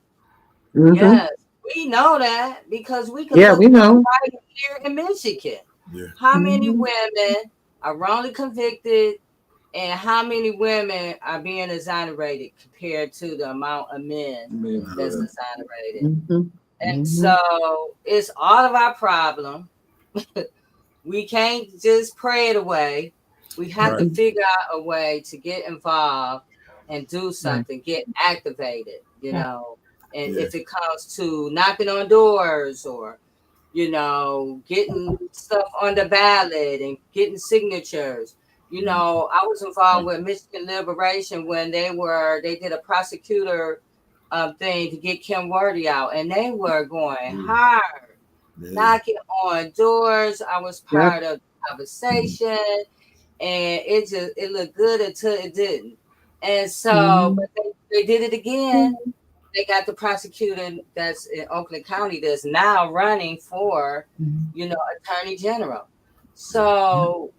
Mm-hmm. Yes, we know that because we can we know right here in Michigan. Yeah. How many women are wrongly convicted and how many women are being exonerated compared to the amount of men that's exonerated? And so it's all of our problem. We can't just pray it away. We have to figure out a way to get involved and do something, get activated, you know. And if it comes to knocking on doors or, you know, getting stuff on the ballot and getting signatures. You know, I was involved with Michigan Liberation when they did a prosecutor thing to get Kim Worthy out, and they were going hard, knocking on doors. I was part of the conversation, and it looked good until it didn't. And so, but they did it again. They got the prosecutor that's in Oakland County that's now running for, you know, Attorney General. So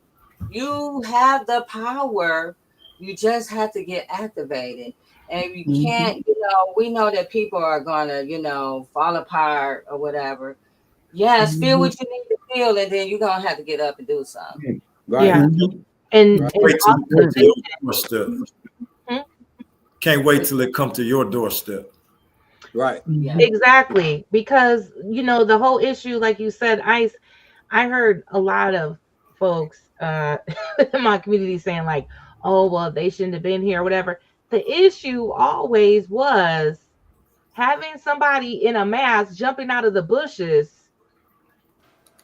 you have the power. You just have to get activated. And you can't, you know, we know that people are going to, you know, fall apart or whatever. Yes, feel what you need to feel, and then you're going to have to get up and do something. Right. Yeah. And wait till it comes to your doorstep. Can't wait till it comes to your doorstep. Right. Yeah. Exactly. Because, you know, the whole issue, like you said, I heard a lot of folks in my community saying like, oh, well, they shouldn't have been here or whatever. The issue always was having somebody in a mask jumping out of the bushes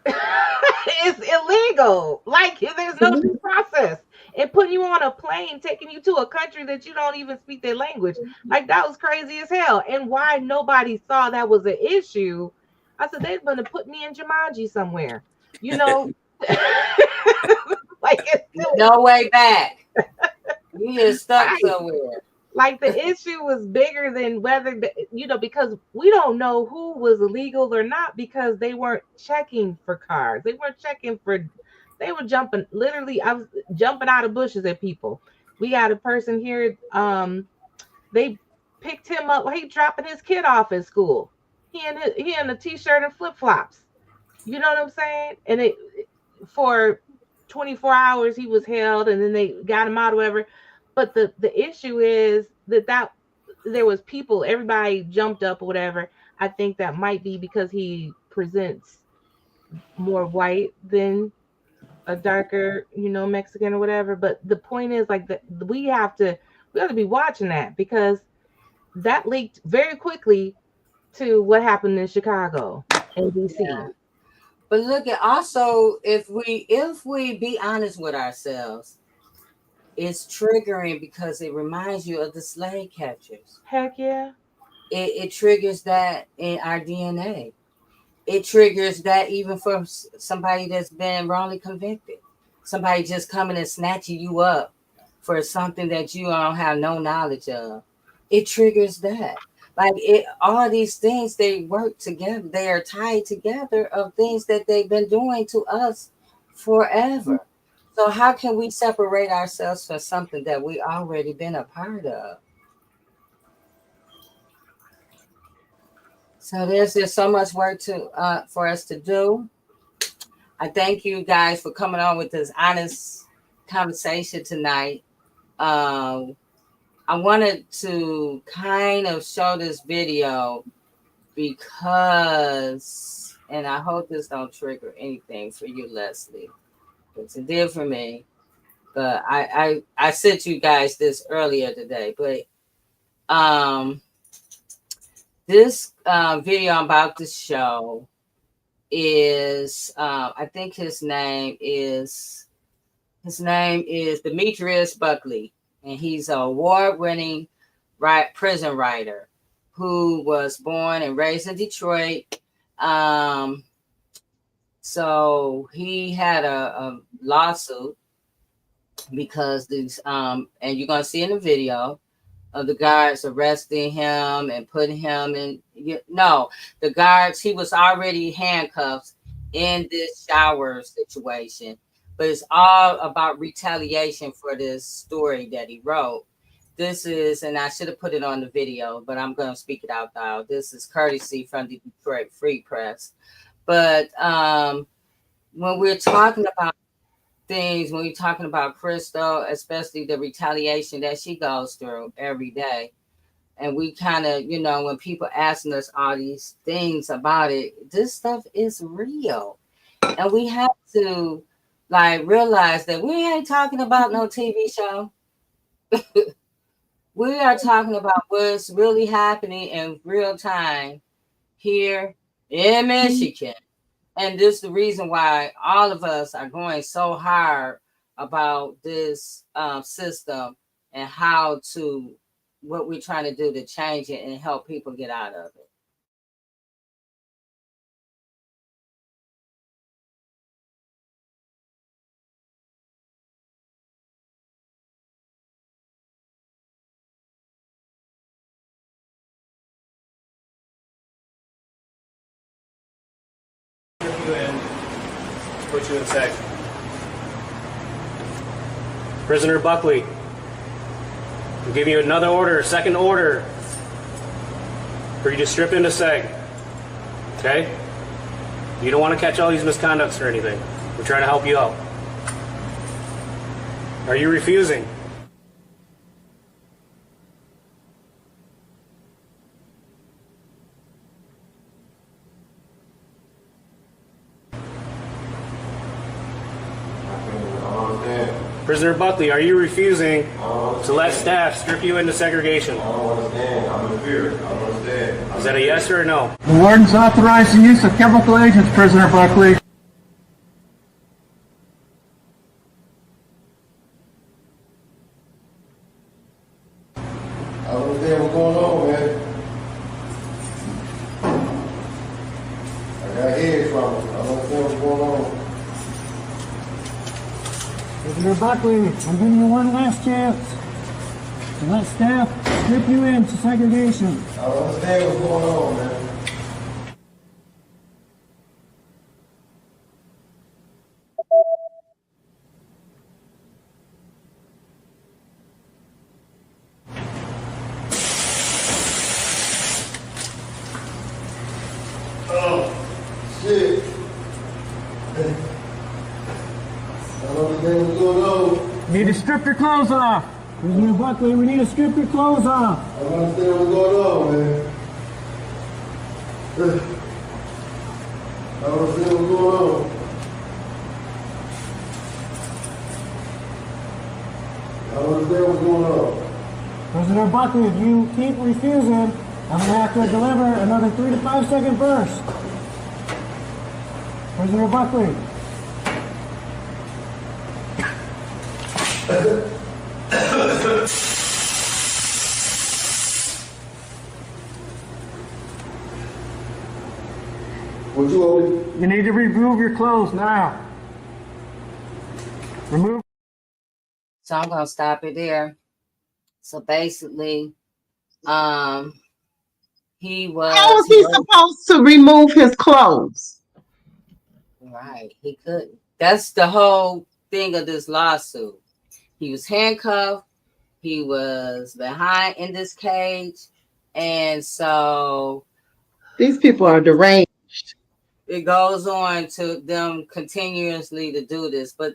is illegal. Like, there's no due process. And putting you on a plane, taking you to a country that you don't even speak their language. Like, that was crazy as hell. And why nobody saw that was an issue, I said, they're going to put me in Jumanji somewhere. You know? Like, it's no way back. You get stuck somewhere. Like, the issue was bigger than whether, you know, because we don't know who was illegal or not because they weren't checking for cars. They weren't checking for, they were jumping, literally, I was jumping out of bushes at people. We got a person here, they picked him up, he dropping his kid off at school. He in a t-shirt and flip-flops. You know what I'm saying? And for 24 hours he was held and then they got him out or whatever. But the issue is that there was people, everybody jumped up or whatever. I think that might be because he presents more white than a darker, you know, Mexican or whatever. But the point is, like, we have to be watching that because that leaked very quickly to what happened in Chicago and DC. Yeah. But look at also, if we be honest with ourselves, it's triggering because it reminds you of the slave catchers. Heck yeah. It triggers that in our DNA. It triggers that even for somebody that's been wrongly convicted. Somebody just coming and snatching you up for something that you don't have no knowledge of. It triggers that. Like, all these things, they work together. They are tied together of things that they've been doing to us forever. So how can we separate ourselves from something that we already been a part of? So there's just so much work for us to do. I thank you guys for coming on with this honest conversation tonight. I wanted to kind of show this video because, and I hope this don't trigger anything for you, Leslie. It did for me, but I sent you guys this earlier today. But this video I'm about to show is I think his name is Demetrius Buckley, and he's an award-winning prison writer who was born and raised in Detroit. So he had a lawsuit because these and you're gonna see in the video of the guards arresting him and putting him in. No, the guards, he was already handcuffed in this shower situation, but it's all about retaliation for this story that he wrote. This is, and I should have put it on the video, but I'm going to speak it out loud. This is courtesy from the Detroit Free Press. But when we're talking about things, when we're talking about Crystal, especially the retaliation that she goes through every day, and we kind of, you know, when people asking us all these things about it, this stuff is real. And we have to like realize that we ain't talking about no TV show. We are talking about what's really happening in real time here in Michigan. And this is the reason why all of us are going so hard about this system and how to, what we're trying to do to change it and help people get out of it. Put you in sec. Prisoner Buckley, I'm giving you another order, second order, for you to strip into seg. Okay? You don't want to catch all these misconducts or anything. We're trying to help you out. Are you refusing? Prisoner Buckley, are you refusing to let staff strip you into segregation? I don't understand. I'm in fear. I don't understand. Is that a yes or a no? The warden's authorized the use of chemical agents, Prisoner Buckley. I don't understand what's going on, man. I got head from it. I don't understand what's going on. Prisoner Buckley, I'm giving you one last chance to let staff strip you into segregation. I don't understand what's going on, man. Oh, shit. I don't understand what's going on. You need to strip your clothes off. Prisoner Buckley, we need to strip your clothes off. I don't understand what's going on, man. I don't understand what's going on. I don't understand what's going on. Prisoner Buckley, if you keep refusing, I'm going to have to deliver another 3 to 5 second burst. Prisoner Buckley. What you want me? You need to remove your clothes now. Remove. So I'm gonna stop it there. So basically, he was. How was he supposed to remove his clothes? Right, he couldn't. That's the whole thing of this lawsuit. He was handcuffed. He was behind in this cage, and so These people are deranged. it goes on to them continuously to do this. But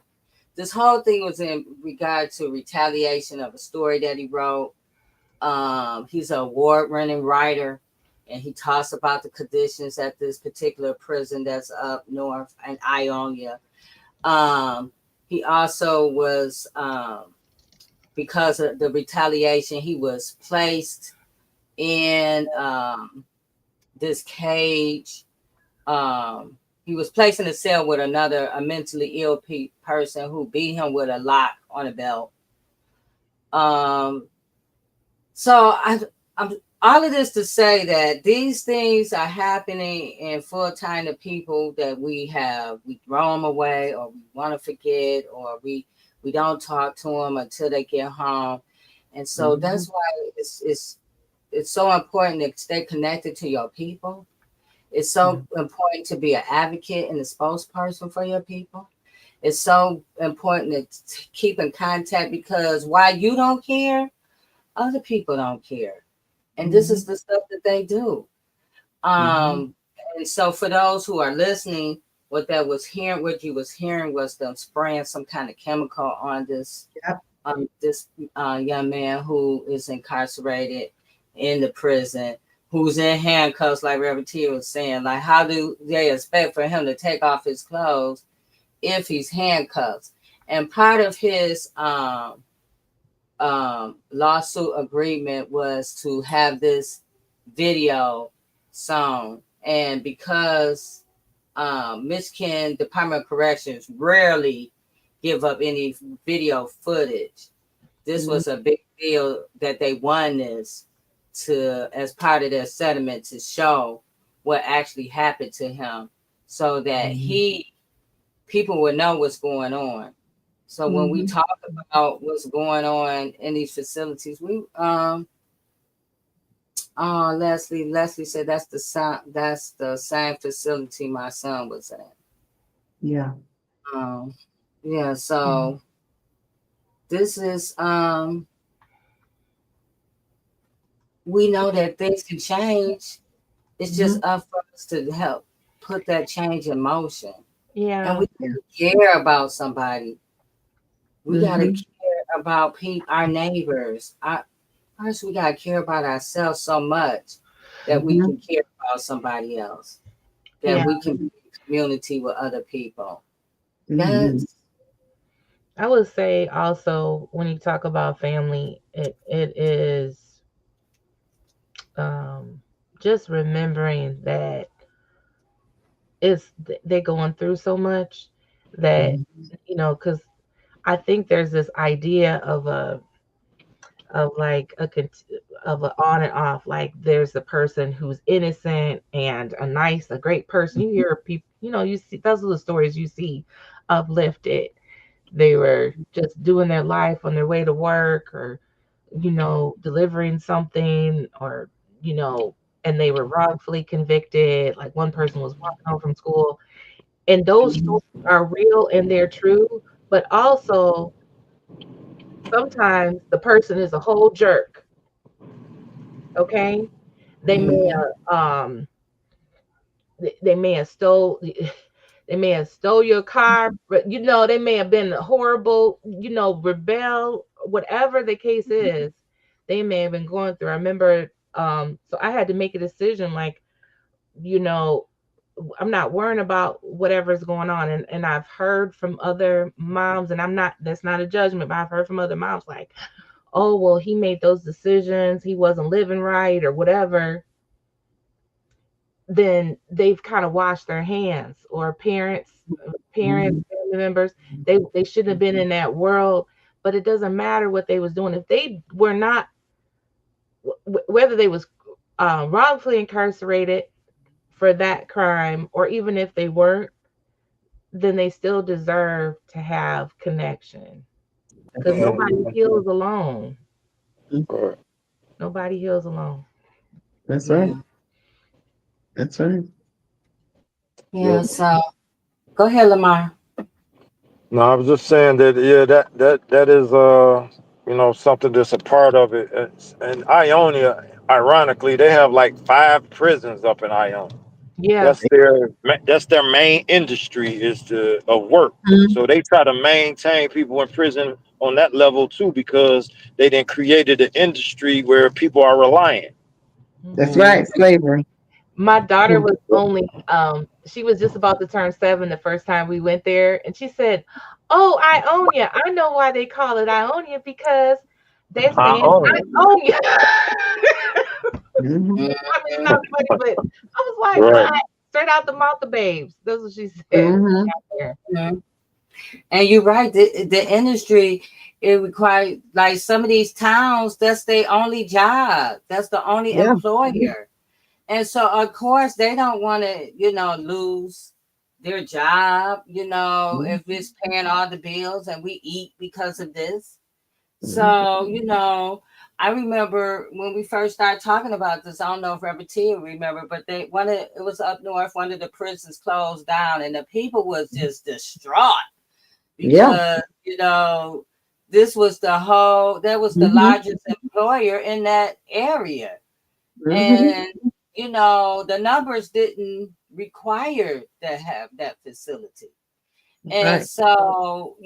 this whole thing was in regard to retaliation of a story that he wrote. He's an award-winning writer, and he talks about the conditions at this particular prison that's up north in Ionia. He also was, because of the retaliation, he was placed in this cage. He was placed in a cell with a mentally ill person who beat him with a lock on a belt. So all of this to say that these things are happening in full time to people that we throw them away, or we want to forget, or we don't talk to them until they get home. And so that's why it's so important to stay connected to your people. It's so important to be an advocate and a spokesperson for your people. It's so important to keep in contact, because while you don't care, other people don't care. And this is the stuff that they do. And so for those who are listening, what you was hearing was them spraying some kind of chemical on this young man who is incarcerated in the prison, who's in handcuffs, like Reverend T was saying. Like, how do they expect for him to take off his clothes if he's handcuffed? And part of his lawsuit agreement was to have this video song. And because Michigan Department of Corrections rarely give up any video footage, this was a big deal that they won this as part of their settlement, to show what actually happened to him, so that people would know what's going on. So when we talk about what's going on in these facilities, Leslie said that's the same facility my son was at. Yeah. So this is we know that things can change. It's just up for us to help put that change in motion. Yeah. And we care about somebody. We gotta care about our neighbors. First, we gotta care about ourselves so much that we can care about somebody else. That we can be in community with other people. I would say also, when you talk about family, it is just remembering that they're going through so much that, because I think there's this idea of an on and off. Like, there's the person who's innocent and a great person. You hear people, you see, those are the stories you see uplifted. They were just doing their life on their way to work, or delivering something, or and they were wrongfully convicted. Like, one person was walking home from school, and those stories are real and they're true. But also, sometimes the person is a whole jerk. Okay, they may have stole your car, but they may have been horrible, rebel, whatever the case is. They may have been going through. I remember, so I had to make a decision, like, I'm not worrying about whatever's going on. And I've heard from other moms, and that's not a judgment, but I've heard from other moms, like, oh, well, he made those decisions, he wasn't living right, or whatever. Then they've kind of washed their hands. Or parents, family members, they shouldn't have been in that world. But it doesn't matter what they was doing. If they were not, whether they was wrongfully incarcerated for that crime, or even if they weren't, then they still deserve to have connection. Because nobody heals alone. Nobody heals alone. That's right. That's right. Yeah. So go ahead, Lamarr. No, I was just saying that that is something that's a part of it. And Ionia, ironically, they have like 5 prisons up in Ionia. Yeah. That's their main industry, is of work. So they try to maintain people in prison on that level too, because they then created an industry where people are reliant. That's right, slavery. My daughter was only she was just about to turn 7 the first time we went there, and she said, "Oh, Ionia, I know why they call it Ionia, because they're saying Ionia." It's not funny, but I was like, "What?" Straight out the mouth of babes. That's what she said. And you're right. The industry, it requires, like some of these towns, that's their only job. That's the only employer. And so, of course, they don't want to, lose their job, if it's paying all the bills and we eat because of this. So, I remember when we first started talking about this, I don't know if Reverend T remember, but it was up north, one of the prisons closed down and the people was just distraught because, this was that was the largest employer in that area. And, the numbers didn't require to have that facility. And so,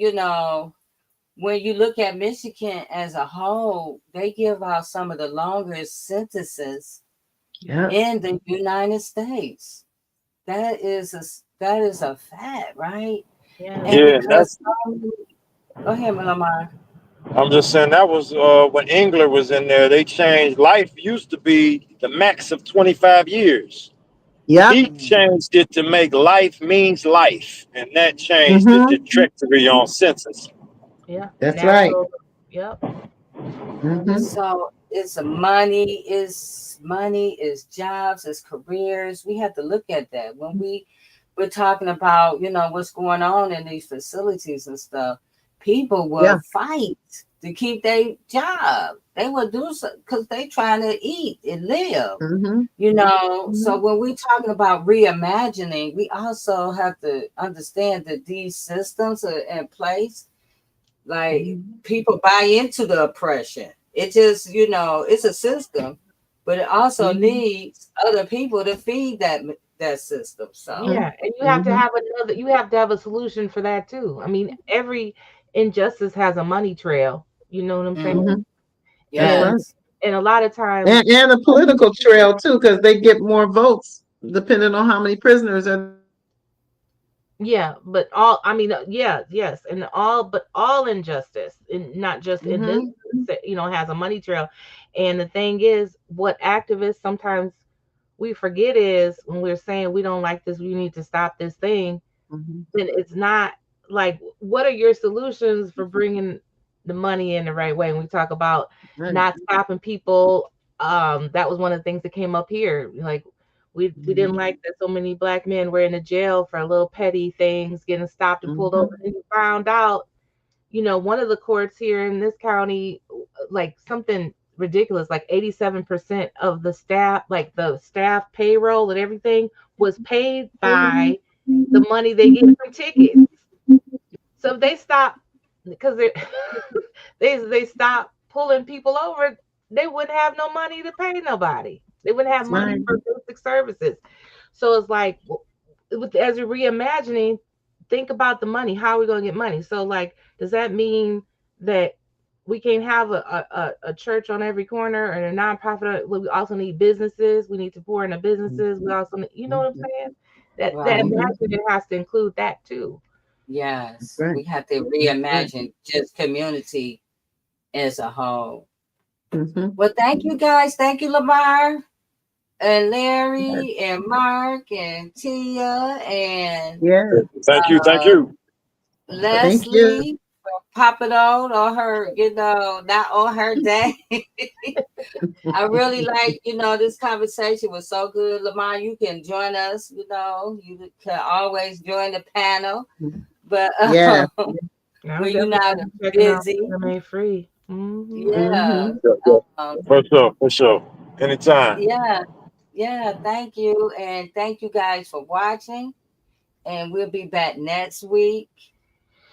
when you look at Michigan as a whole, they give out some of the longest sentences in the United States. That is a fact, right? Yeah. And because go ahead, Lamarr. I'm just saying that was when Engler was in there. They changed. Life used to be the max of 25 years. Yeah. He changed it to make life means life, and that changed the trajectory on census. Yeah, that's right. Yep. So it's money, is jobs, is careers. We have to look at that when we're talking about what's going on in these facilities and stuff. People will fight to keep their job. They will do so because they trying to eat and live. So when we're talking about reimagining, we also have to understand that these systems are in place. Like people buy into the oppression. It just, it's a system, but it also needs other people to feed that system. So yeah, and you have to have a solution for that too. I mean, every injustice has a money trail. You know what I'm saying? Yes. And a lot of times, and a political trail too, because they get more votes depending on how many prisoners are. Yeah, but yes, and all injustice, and not just in this, has a money trail. And the thing is, what activists sometimes we forget is when we're saying we don't like this, we need to stop this thing, then it's not like, what are your solutions for bringing the money in the right way? And we talk about not stopping people. That was one of the things that came up here. Like, we didn't like that so many Black men were in the jail for little petty things, getting stopped and pulled over. And you found out, one of the courts here in this county, like something ridiculous, like 87% of the staff, like the staff payroll and everything, was paid by the money they get from tickets. So if they stop, because they stop pulling people over, they wouldn't have no money to pay nobody. They wouldn't have money for basic services. So it's like, as we're reimagining, think about the money. How are we going to get money? So, like, does that mean that we can't have a church on every corner and a nonprofit? We also need businesses. We need to pour into businesses. We also need, you know what I'm saying? That imagining has to include that too. Yes, we have to reimagine just community as a whole. Well, thank you guys. Thank you, Lamarr and Larry and Mark and Tia and Thank you. Leslie for popping on her, not on her day. I really like, this conversation was so good. Lamarr, you can join us, you can always join the panel. But when you're not busy, remain free. For sure. Anytime. Yeah. Thank you, and thank you guys for watching. And we'll be back next week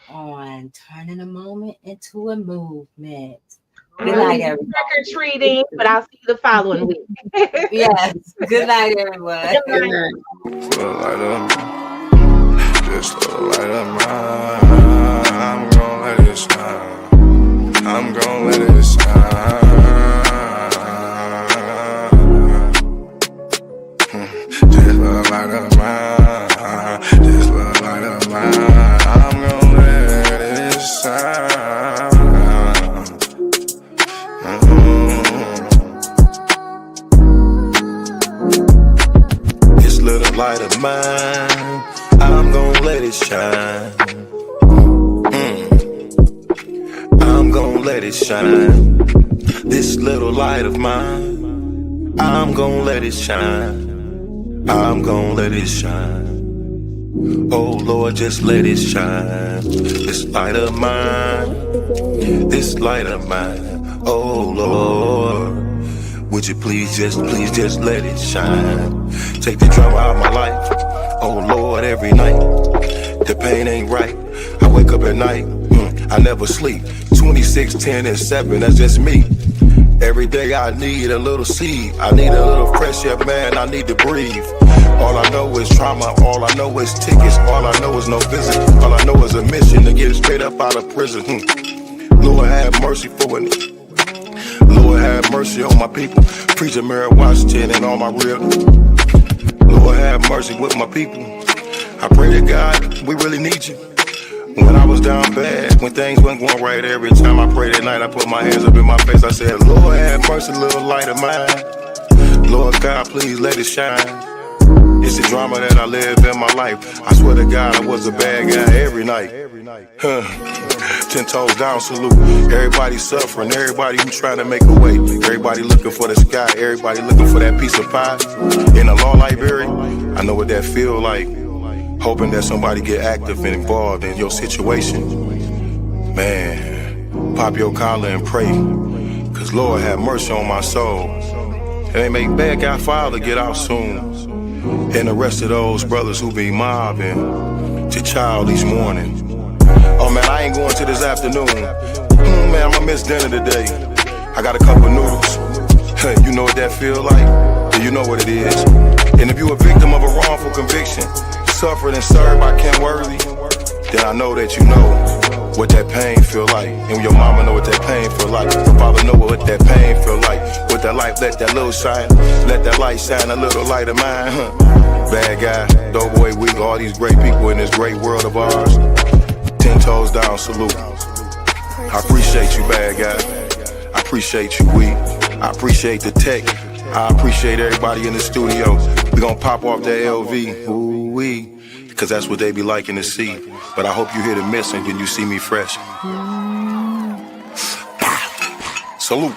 on Turning a Moment into a Movement. Good night, everyone. Trick-or-treating, but I'll see you the following week. Yes. Good night, everyone. Good night. Just a light of mine. I'm gonna let it shine. I'm gonna let it shine. Just a light of mine. Just a light of mine. I'm gonna let it shine. This little light of mine, I'm gonna let it shine. let it shine. This little light of mine, I'm gonna let it shine. I'm gonna let it shine. Oh Lord, just let it shine. This light of mine, this light of mine. Oh Lord, would you please just let it shine. Take the drama out of my life. Oh Lord, every night the pain ain't right. I wake up at night, I never sleep. 26, 10, and 7, that's just me. Every day I need a little seed. I need a little fresh air, man, I need to breathe. All I know is trauma, all I know is tickets. All I know is no visit, all I know is a mission to get straight up out of prison. Lord have mercy for it. Lord have mercy on my people. Preacher Mary Washington and all my real. Lord have mercy with my people. I pray to God, we really need you. When I was down bad, when things weren't going right, every time I prayed at night, I put my hands up in my face. I said, Lord have mercy, little light of mine. Lord God, please let it shine. It's the drama that I live in my life. I swear to God, I was a bad guy every night. 10 toes down, salute. Everybody suffering, everybody who trying to make a way. Everybody looking for the sky, everybody looking for that piece of pie. In a law library, I know what that feel like. Hoping that somebody get active and involved in your situation. Man, pop your collar and pray. Cause Lord have mercy on my soul. And they make bad guy father get out soon. And the rest of those brothers who be mobbing to child each morning. Oh man, I ain't going to this afternoon. Man, I'ma miss dinner today. I got a couple noodles. Hey, you know what that feel like? Do you know what it is? And if you a victim of a wrongful conviction, suffered and served by Ken Worthy, then I know that you know what that pain feel like. And your mama know what that pain feel like. Your father know what that pain feel like. With that light, let that little shine. Let that light shine, a little light of mine. Bad guy, Doughboy Week, all these great people in this great world of ours. 10 toes down, salute. I appreciate you, bad guy. I appreciate you, Week. I appreciate the tech. I appreciate everybody in the studio. We gonna pop off that LV. Ooh-wee. Cause that's what they be liking to see. But I hope you hear the missing when you see me fresh. Salute.